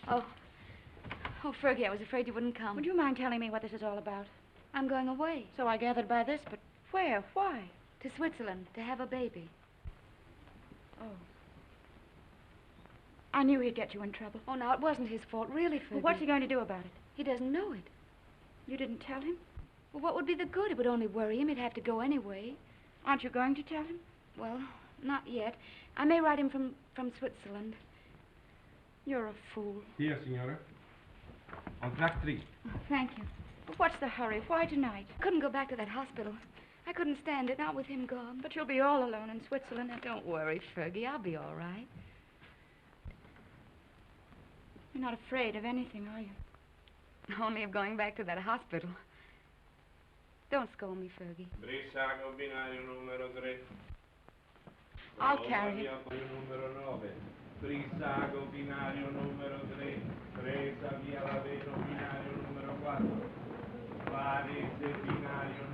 Oh, Fergie, I was afraid you wouldn't come. Would you mind telling me what this is all about? I'm going away. So I gathered by this, but where? Why? To Switzerland, to have a baby. Oh. I knew he'd get you in trouble. Oh, now, it wasn't his fault, really, Fergie. Well, what's he going to do about it? He doesn't know it. You didn't tell him? Well, what would be the good? It would only worry him. He'd have to go anyway. Aren't you going to tell him? Well, not yet. I may write him from Switzerland. You're a fool. Here, signora. On track 3. Oh, thank you. But what's the hurry? Why tonight? I couldn't go back to that hospital. I couldn't stand it, not with him gone. But you'll be all alone in Switzerland. Now, don't worry, Fergie. I'll be all right. You're not afraid of anything, are you? Only of going back to that hospital. Don't scold me, Fergie. Brissago binario numero 3. I'll carry it. Numero 9. Brissago binario numero 3. Presa via Laveno binario numero 4. Varese binario.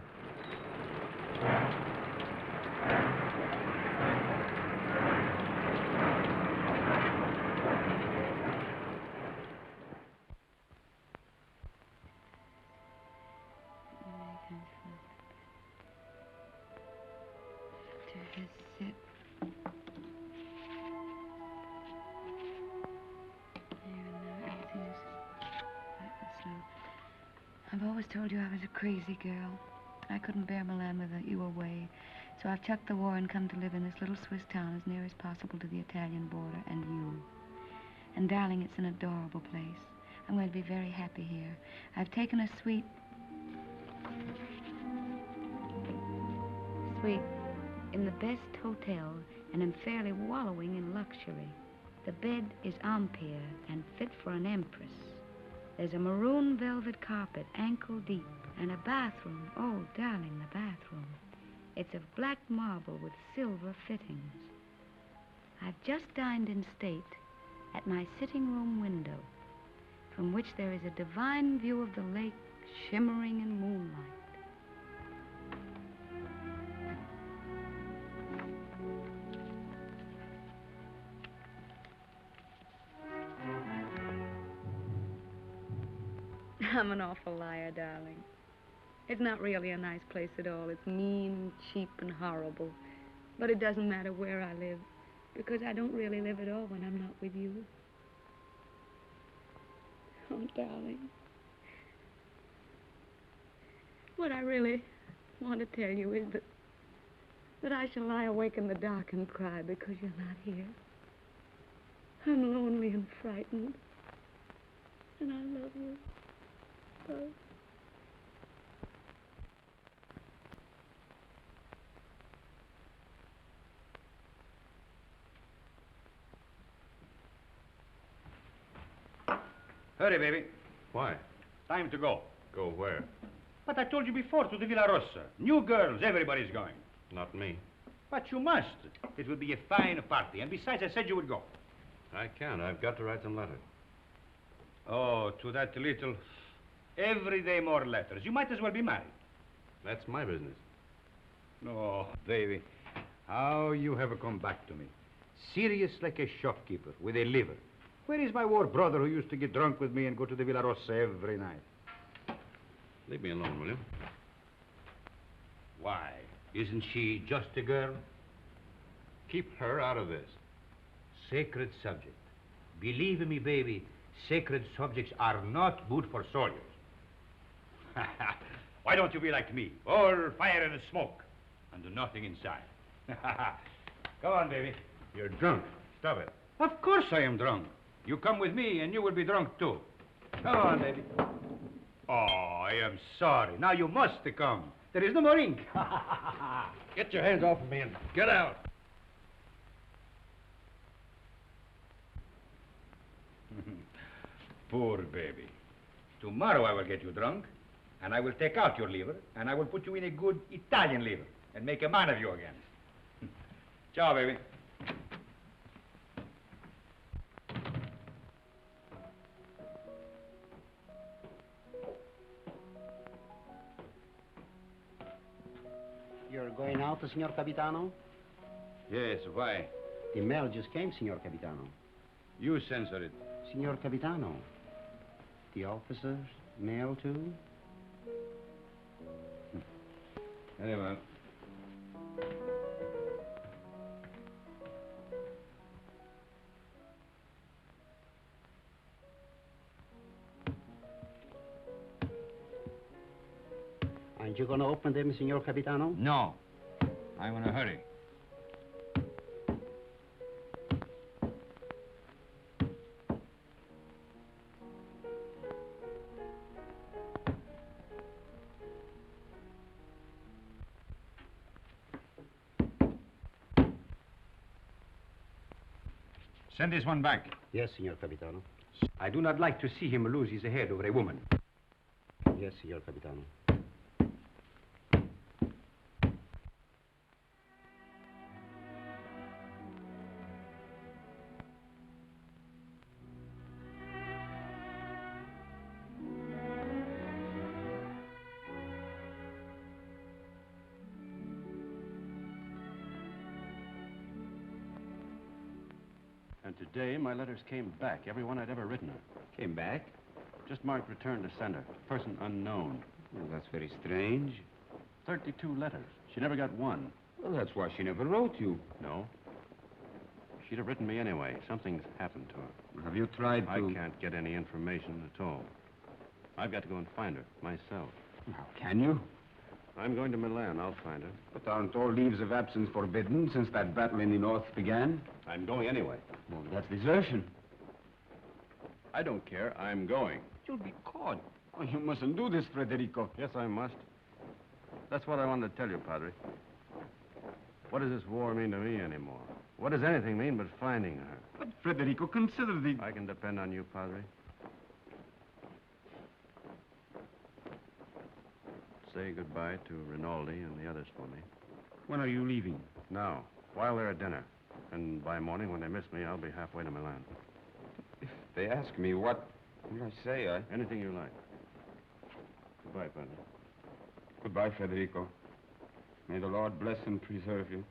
I've always told you I was a crazy girl. I couldn't bear Milan with you away. So I've chucked the war and come to live in this little Swiss town as near as possible to the Italian border and you. And darling, it's an adorable place. I'm going to be very happy here. I've taken a suite in the best hotel and am fairly wallowing in luxury. The bed is Empire and fit for an empress. There's a maroon velvet carpet, ankle deep, and a bathroom. Oh, darling, the bathroom. It's of black marble with silver fittings. I've just dined in state at my sitting room window, from which there is a divine view of the lake shimmering in moonlight. I'm an awful liar, darling. It's not really a nice place at all. It's mean, cheap, and horrible. But it doesn't matter where I live, because I don't really live at all when I'm not with you. Oh, darling. What I really want to tell you is that I shall lie awake in the dark and cry because you're not here. I'm lonely and frightened, and I love you. Oh. Hurry, baby. Why? Time to go. Go where? But I told you before, to the Villa Rossa. New girls, everybody's going. Not me. But you must. It will be a fine party. And besides, I said you would go. I can't. I've got to write some letters. Oh, to that little... Every day more letters. You might as well be married. That's my business. Oh, baby. How you have come back to me. Serious like a shopkeeper with a liver. Where is my war brother who used to get drunk with me and go to the Villa Rossa every night? Leave me alone, will you? Why? Isn't she just a girl? Keep her out of this. Sacred subject. Believe me, baby, sacred subjects are not good for soldiers. Why don't you be like me? All fire and smoke, and nothing inside. Go on, baby. You're drunk. Stop it. Of course I am drunk. You come with me, and you will be drunk, too. Go on, baby. Oh, I am sorry. Now you must come. There is no more ink. Get your hands off of me and get out. Poor baby. Tomorrow I will get you drunk, and I will take out your liver, and I will put you in a good Italian liver, and make a man of you again. Ciao, baby. You're going out, Signor Capitano? Yes, why? The mail just came, Signor Capitano. You censor it. Signor Capitano, the officers' mail too? Very well. Aren't you going to open them, Signor Capitano? No. I'm in a hurry. Send this one back. Yes, Signor Capitano. I do not like to see him lose his head over a woman. Yes, Signor Capitano. And today, my letters came back, every one I'd ever written her. Came back? Just marked return to sender. Person unknown. Well, that's very strange. 32 letters. She never got one. Well, that's why she never wrote you. No. She'd have written me anyway. Something's happened to her. Have you tried to... I can't get any information at all. I've got to go and find her, myself. How can you? I'm going to Milan. I'll find her. But aren't all leaves of absence forbidden since that battle in the north began? I'm going anyway. Well, that's desertion. I don't care. I'm going. You'll be caught. Oh, you mustn't do this, Federico. Yes, I must. That's what I wanted to tell you, Padre. What does this war mean to me anymore? What does anything mean but finding her? But, Federico, consider the... I can depend on you, Padre. Say goodbye to Rinaldi and the others for me. When are you leaving? Now, while they're at dinner. And by morning, when they miss me, I'll be halfway to Milan. If they ask me what will I say, Anything you like. Goodbye, Padre. Goodbye, Federico. May the Lord bless and preserve you.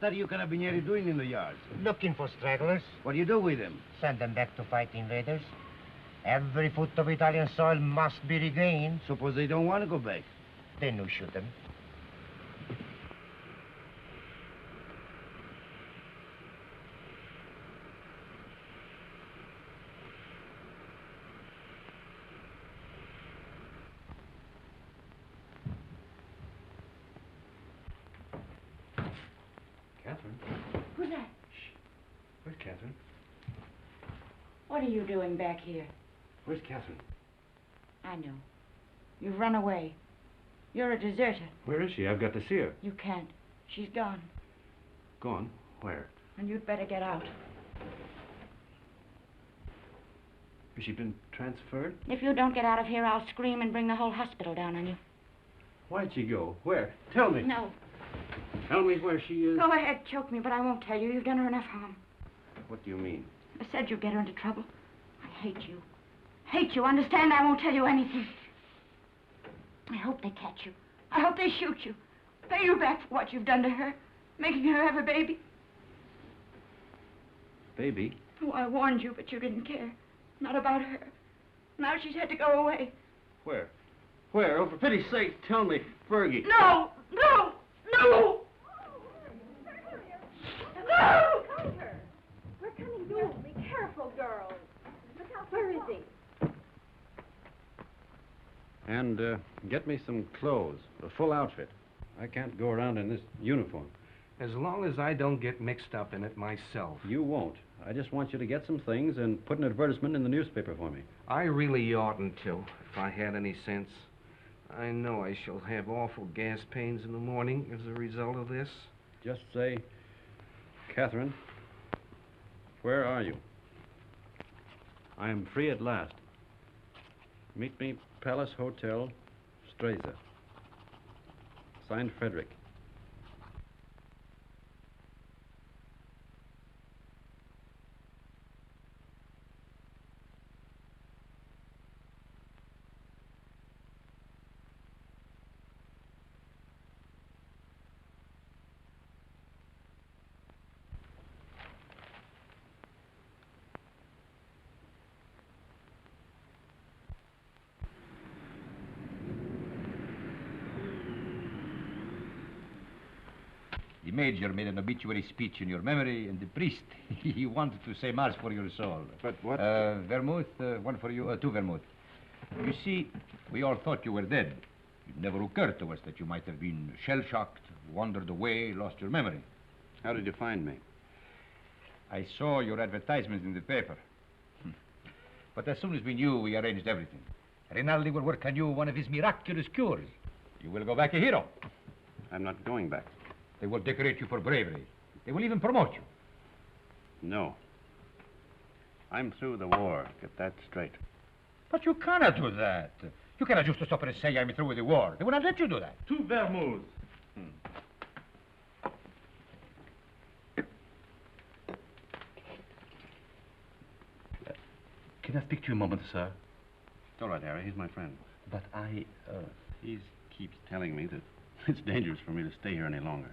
What are you carabinieri doing in the yards? Looking for stragglers. What do you do with them? Send them back to fight invaders. Every foot of Italian soil must be regained. Suppose they don't want to go back? Then you shoot them. Catherine? Who's that? Where's Catherine? What are you doing back here? Where's Catherine? I know. You've run away. You're a deserter. Where is she? I've got to see her. You can't. She's gone. Gone? Where? And you'd better get out. Has she been transferred? If you don't get out of here, I'll scream and bring the whole hospital down on you. Why'd she go? Where? Tell me. No. Tell me where she is. Go ahead, choke me, but I won't tell you. You've done her enough harm. What do you mean? I said you'd get her into trouble. I hate you. Hate you. Understand? I won't tell you anything. I hope they catch you. I hope they shoot you. Pay you back for what you've done to her. Making her have a baby. Baby? Oh, I warned you, but you didn't care. Not about her. Now she's had to go away. Where? Where? Oh, for pity's sake, tell me. Fergie. No! No! No! No! We're coming soon. Be careful, girls. Look out. Where is he? And get me some clothes, a full outfit. I can't go around in this uniform. As long as I don't get mixed up in it myself. You won't. I just want you to get some things and put an advertisement in the newspaper for me. I really oughtn't to, if I had any sense. I know I shall have awful gas pains in the morning as a result of this. Just say, Catherine, where are you? I am free at last. Meet me, Palace Hotel, Streza. Signed, Frederick. The major made an obituary speech in your memory, and the priest, he wanted to say mass for your soul. But what? Vermouth, one for you, two vermouth. You see, we all thought you were dead. It never occurred to us that you might have been shell-shocked, wandered away, lost your memory. How did you find me? I saw your advertisement in the paper. But as soon as we knew, we arranged everything. Rinaldi will work on you one of his miraculous cures. You will go back a hero. I'm not going back. They will decorate you for bravery. They will even promote you. No. I'm through the war. Get that straight. But you cannot do that. You cannot just stop and say I'm through with the war. They will not let you do that. Two vermouths. Can I speak to you a moment, sir? It's all right, Harry. He's my friend. But He keeps telling me that it's dangerous for me to stay here any longer.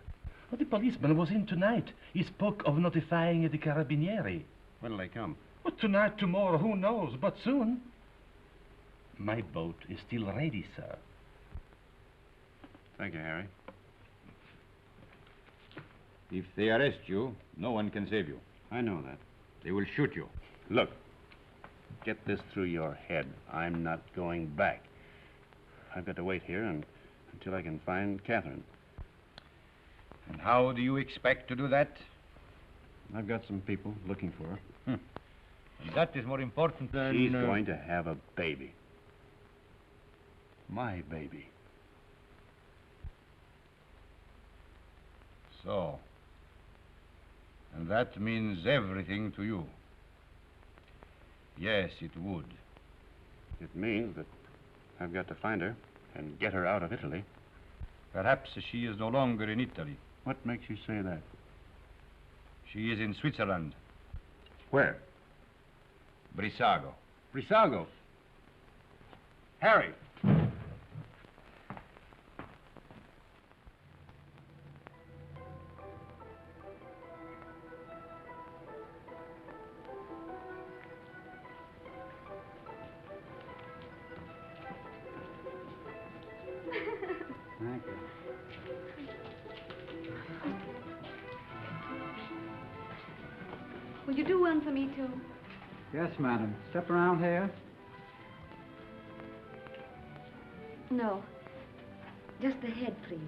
Well, the policeman was in tonight. He spoke of notifying the carabinieri. When'll they come? Well, tonight, tomorrow, who knows? But soon. My boat is still ready, sir. Thank you, Harry. If they arrest you, no one can save you. I know that. They will shoot you. Look, get this through your head. I'm not going back. I've got to wait here until I can find Catherine. And how do you expect to do that? I've got some people looking for her. And that is more important than... She's going to have a baby. My baby. So. And that means everything to you. Yes, it would. It means that I've got to find her and get her out of Italy. Perhaps she is no longer in Italy. What makes you say that? She is in Switzerland. Where? Brissago. Brissago. Harry! Will you do one for me, too? Yes, madam. Step around here. No. Just the head, please.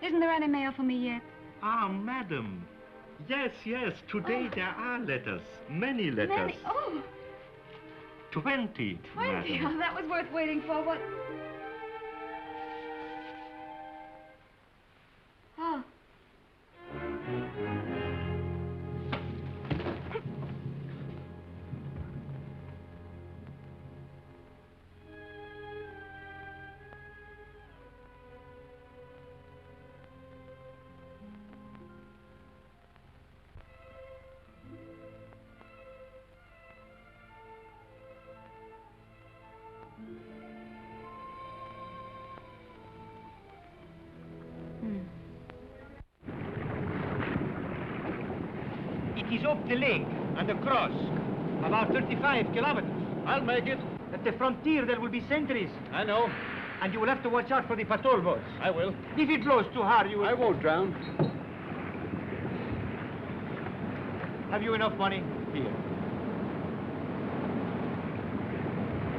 Isn't there any mail for me yet? Ah, madam. Yes, yes. Today there are letters. Many letters. Many? Oh, 20, 20. madam. Oh, that was worth waiting for. What? Oh. It is up the lake and across. About 35 kilometers. I'll make it. At the frontier there will be sentries. I know. And you will have to watch out for the patrol boats. I will. If it blows too hard, you will... I won't drown. Have you enough money? Here.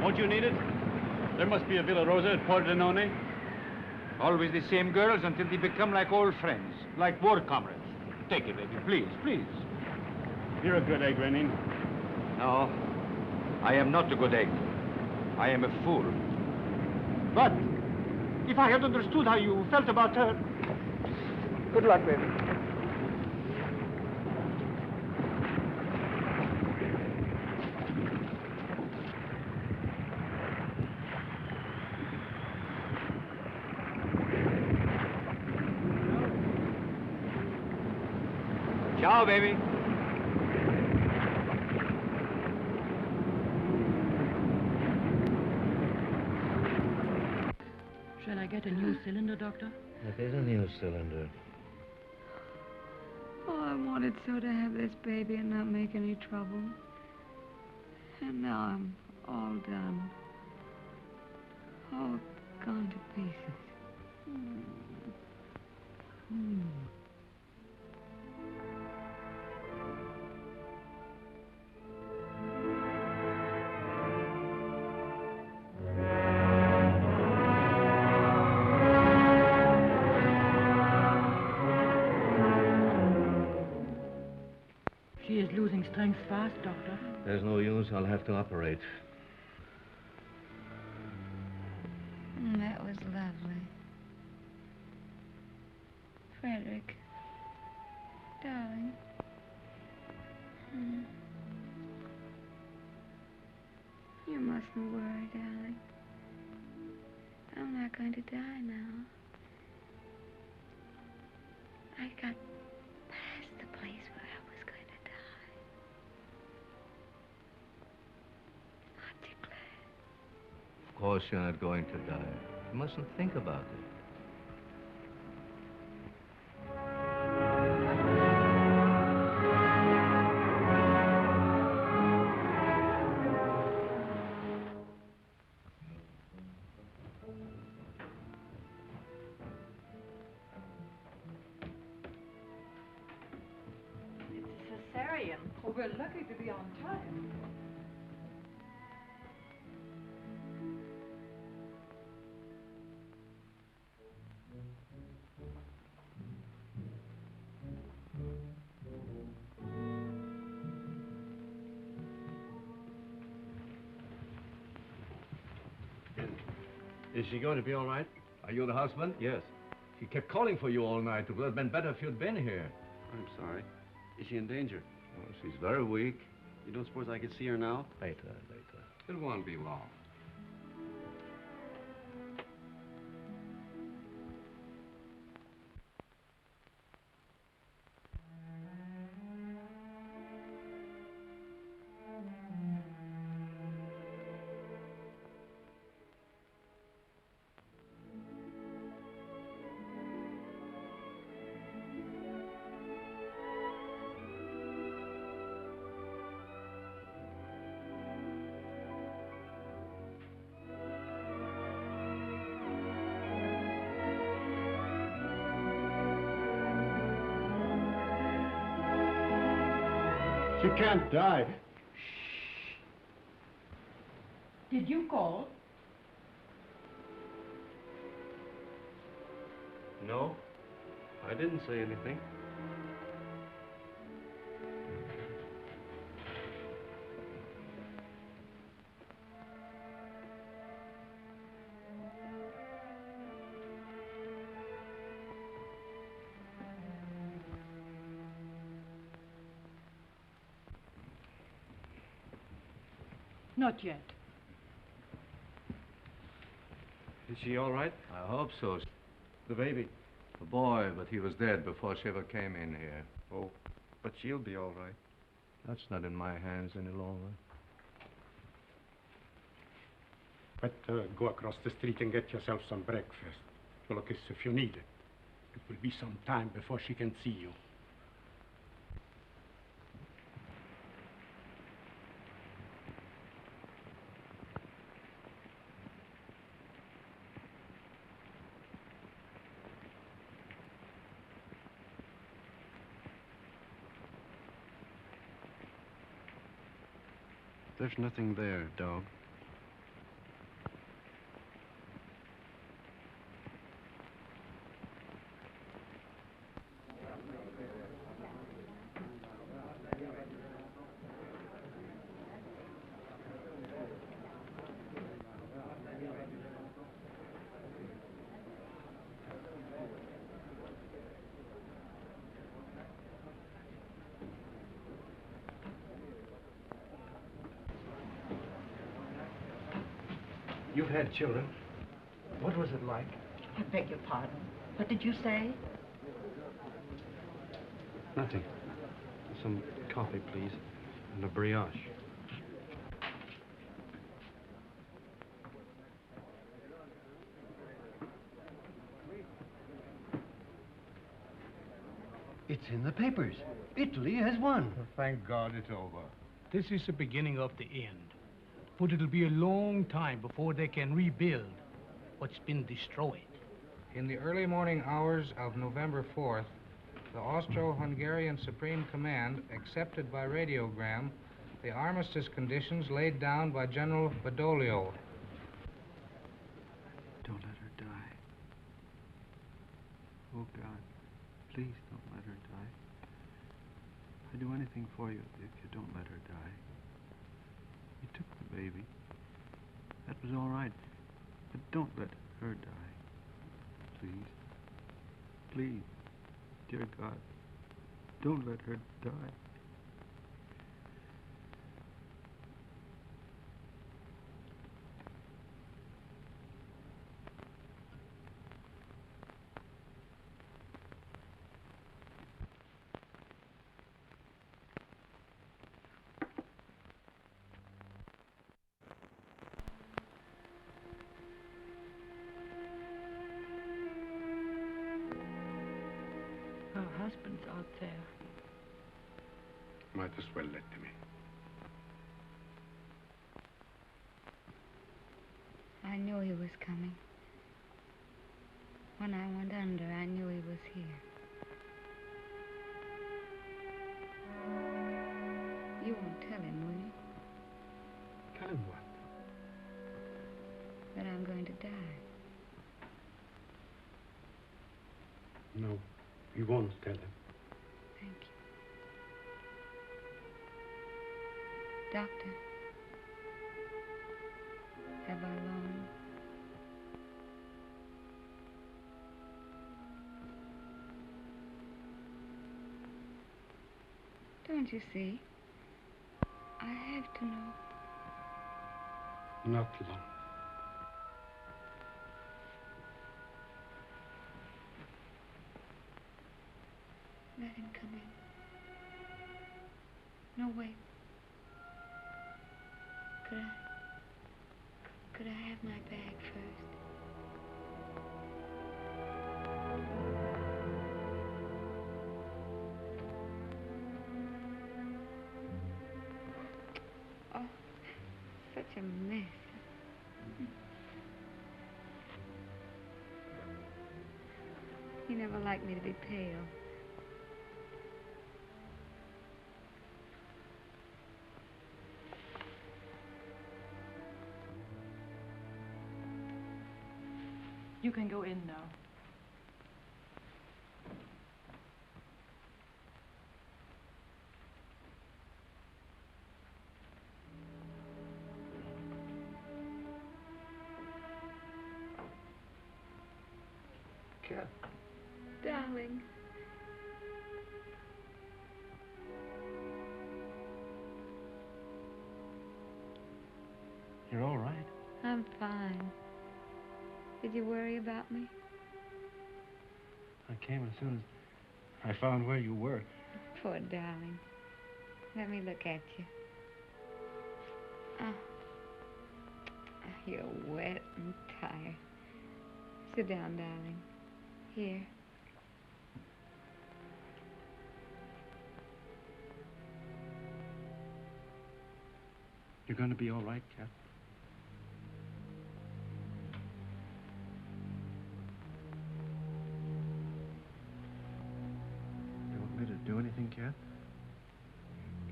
Won't you need it? There must be a Villa Rosa at Pordenone. Always the same girls until they become like old friends, like war comrades. Take it, baby, please, please. You're a good egg, Renin. No, I am not a good egg. I am a fool. But if I had understood how you felt about her... Good luck, baby. Ciao, baby. Shall I get a new cylinder, Doctor? That is a new cylinder. Oh, I wanted so to have this baby and not make any trouble. And now I'm all done. All gone to pieces. She is losing strength fast, Doctor. There's no use. I'll have to operate. That was lovely. Frederick. Darling. You mustn't worry, darling. I'm not going to die now. I got past the place where I was going to die. Aren't you glad? Of course you're not going to die. You mustn't think about it. Cesarean. Oh, we're lucky to be on time. Is she going to be all right? Are you the husband? Yes. She kept calling for you all night. It would have been better if you'd been here. I'm sorry. Is she in danger? Oh, she's very weak. You don't suppose I could see her now? Later. It won't be long. She can't die. Did you call? No, I didn't say anything. Not yet. Is she all right? I hope so. The baby? The boy, but he was dead before she ever came in here. Oh, but she'll be all right. That's not in my hands any longer. Better go across the street and get yourself some breakfast. Look, if you need it. It will be some time before she can see you. There's nothing there, dog. You've had children. What was it like? I beg your pardon. What did you say? Nothing. Some coffee, please, and a brioche. It's in the papers. Italy has won. Thank God it's over. This is the beginning of the end. But it'll be a long time before they can rebuild what's been destroyed. In the early morning hours of November 4th, the Austro-Hungarian Supreme Command accepted by radiogram the armistice conditions laid down by General Badoglio. Don't let her die. Oh, God, please don't let her die. I'd do anything for you if you don't let her die. You took the baby. That was all right. But don't let her die. Please. Please. Dear God, don't let her die. Her husband's out there. Might as well let him in. I knew he was coming. When I went under, I knew he was here. You won't tell him, will you? Tell him what? That I'm going to die. No, we won't tell him. Thank you. Doctor, have I long? Don't you see? I have to know. Not long. Let him come in. No, wait. Could I have my bag first? Oh, such a mess. He never liked me to be pale. You can go in now. Cat. Darling. You're all right? I'm fine. Did you worry about me? I came as soon as I found where you were. Poor darling. Let me look at you. Oh. You're wet and tired. Sit down, darling. Here. You're going to be all right, Cat? You want me to do anything, Cat?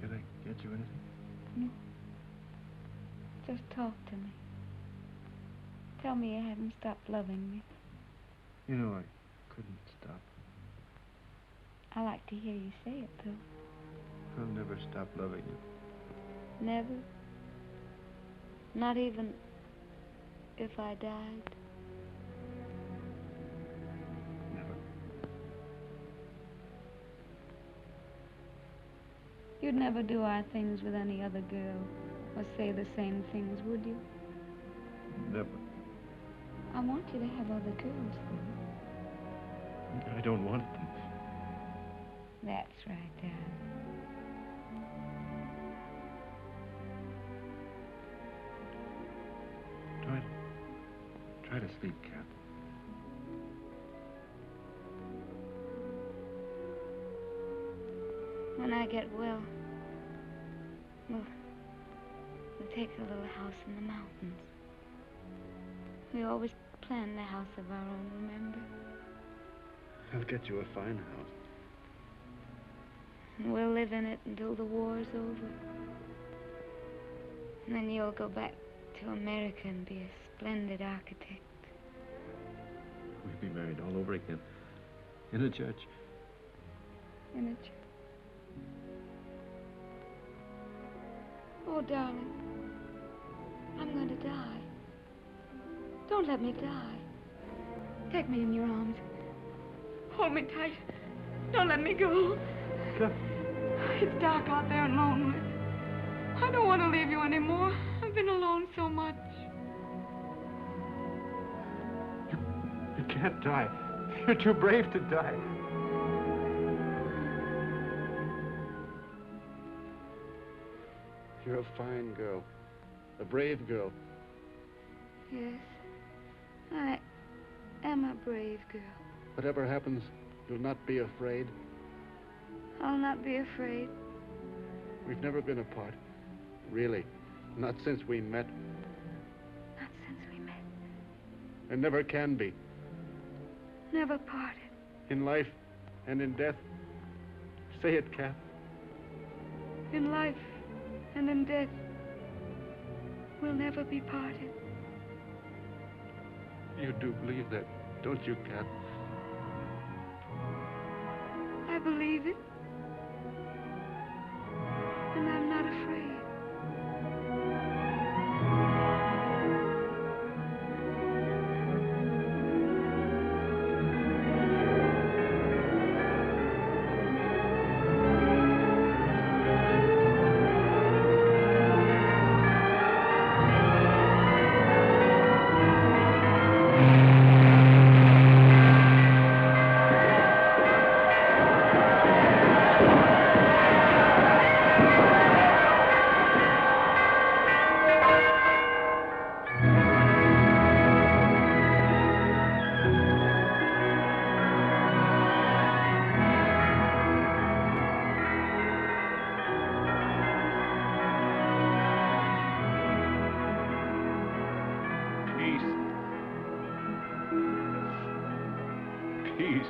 Can I get you anything? No. Just talk to me. Tell me you haven't stopped loving me. You know, I couldn't stop. I like to hear you say it, though. I'll never stop loving you. Never? Not even if I died? Never. You'd never do our things with any other girl, or say the same things, would you? Never. I want you to have other girls, though. I don't want them. That's right, darling. Try to sleep, Cat. When I get well, we'll take a little house in the mountains. We always planned a house of our own, remember? I'll get you a fine house. And we'll live in it until the war's over. And then you'll go back to America and be a splendid architect. We'll be married all over again. In a church. In a church. Oh, darling. I'm going to die. Don't let me die. Take me in your arms. Hold me tight. Don't let me go. It's dark out there and lonely. I don't want to leave you anymore. I've been alone so much. You can't die. You're too brave to die. You're a fine girl. A brave girl. Yes. I am a brave girl. Whatever happens, you'll not be afraid. I'll not be afraid. We've never been apart. Really. Not since we met. Not since we met. And never can be. Never parted. In life and in death. Say it, Kath. In life and in death, we'll never be parted. You do believe that, don't you, Kath? I believe it. And I'm not afraid. Peace.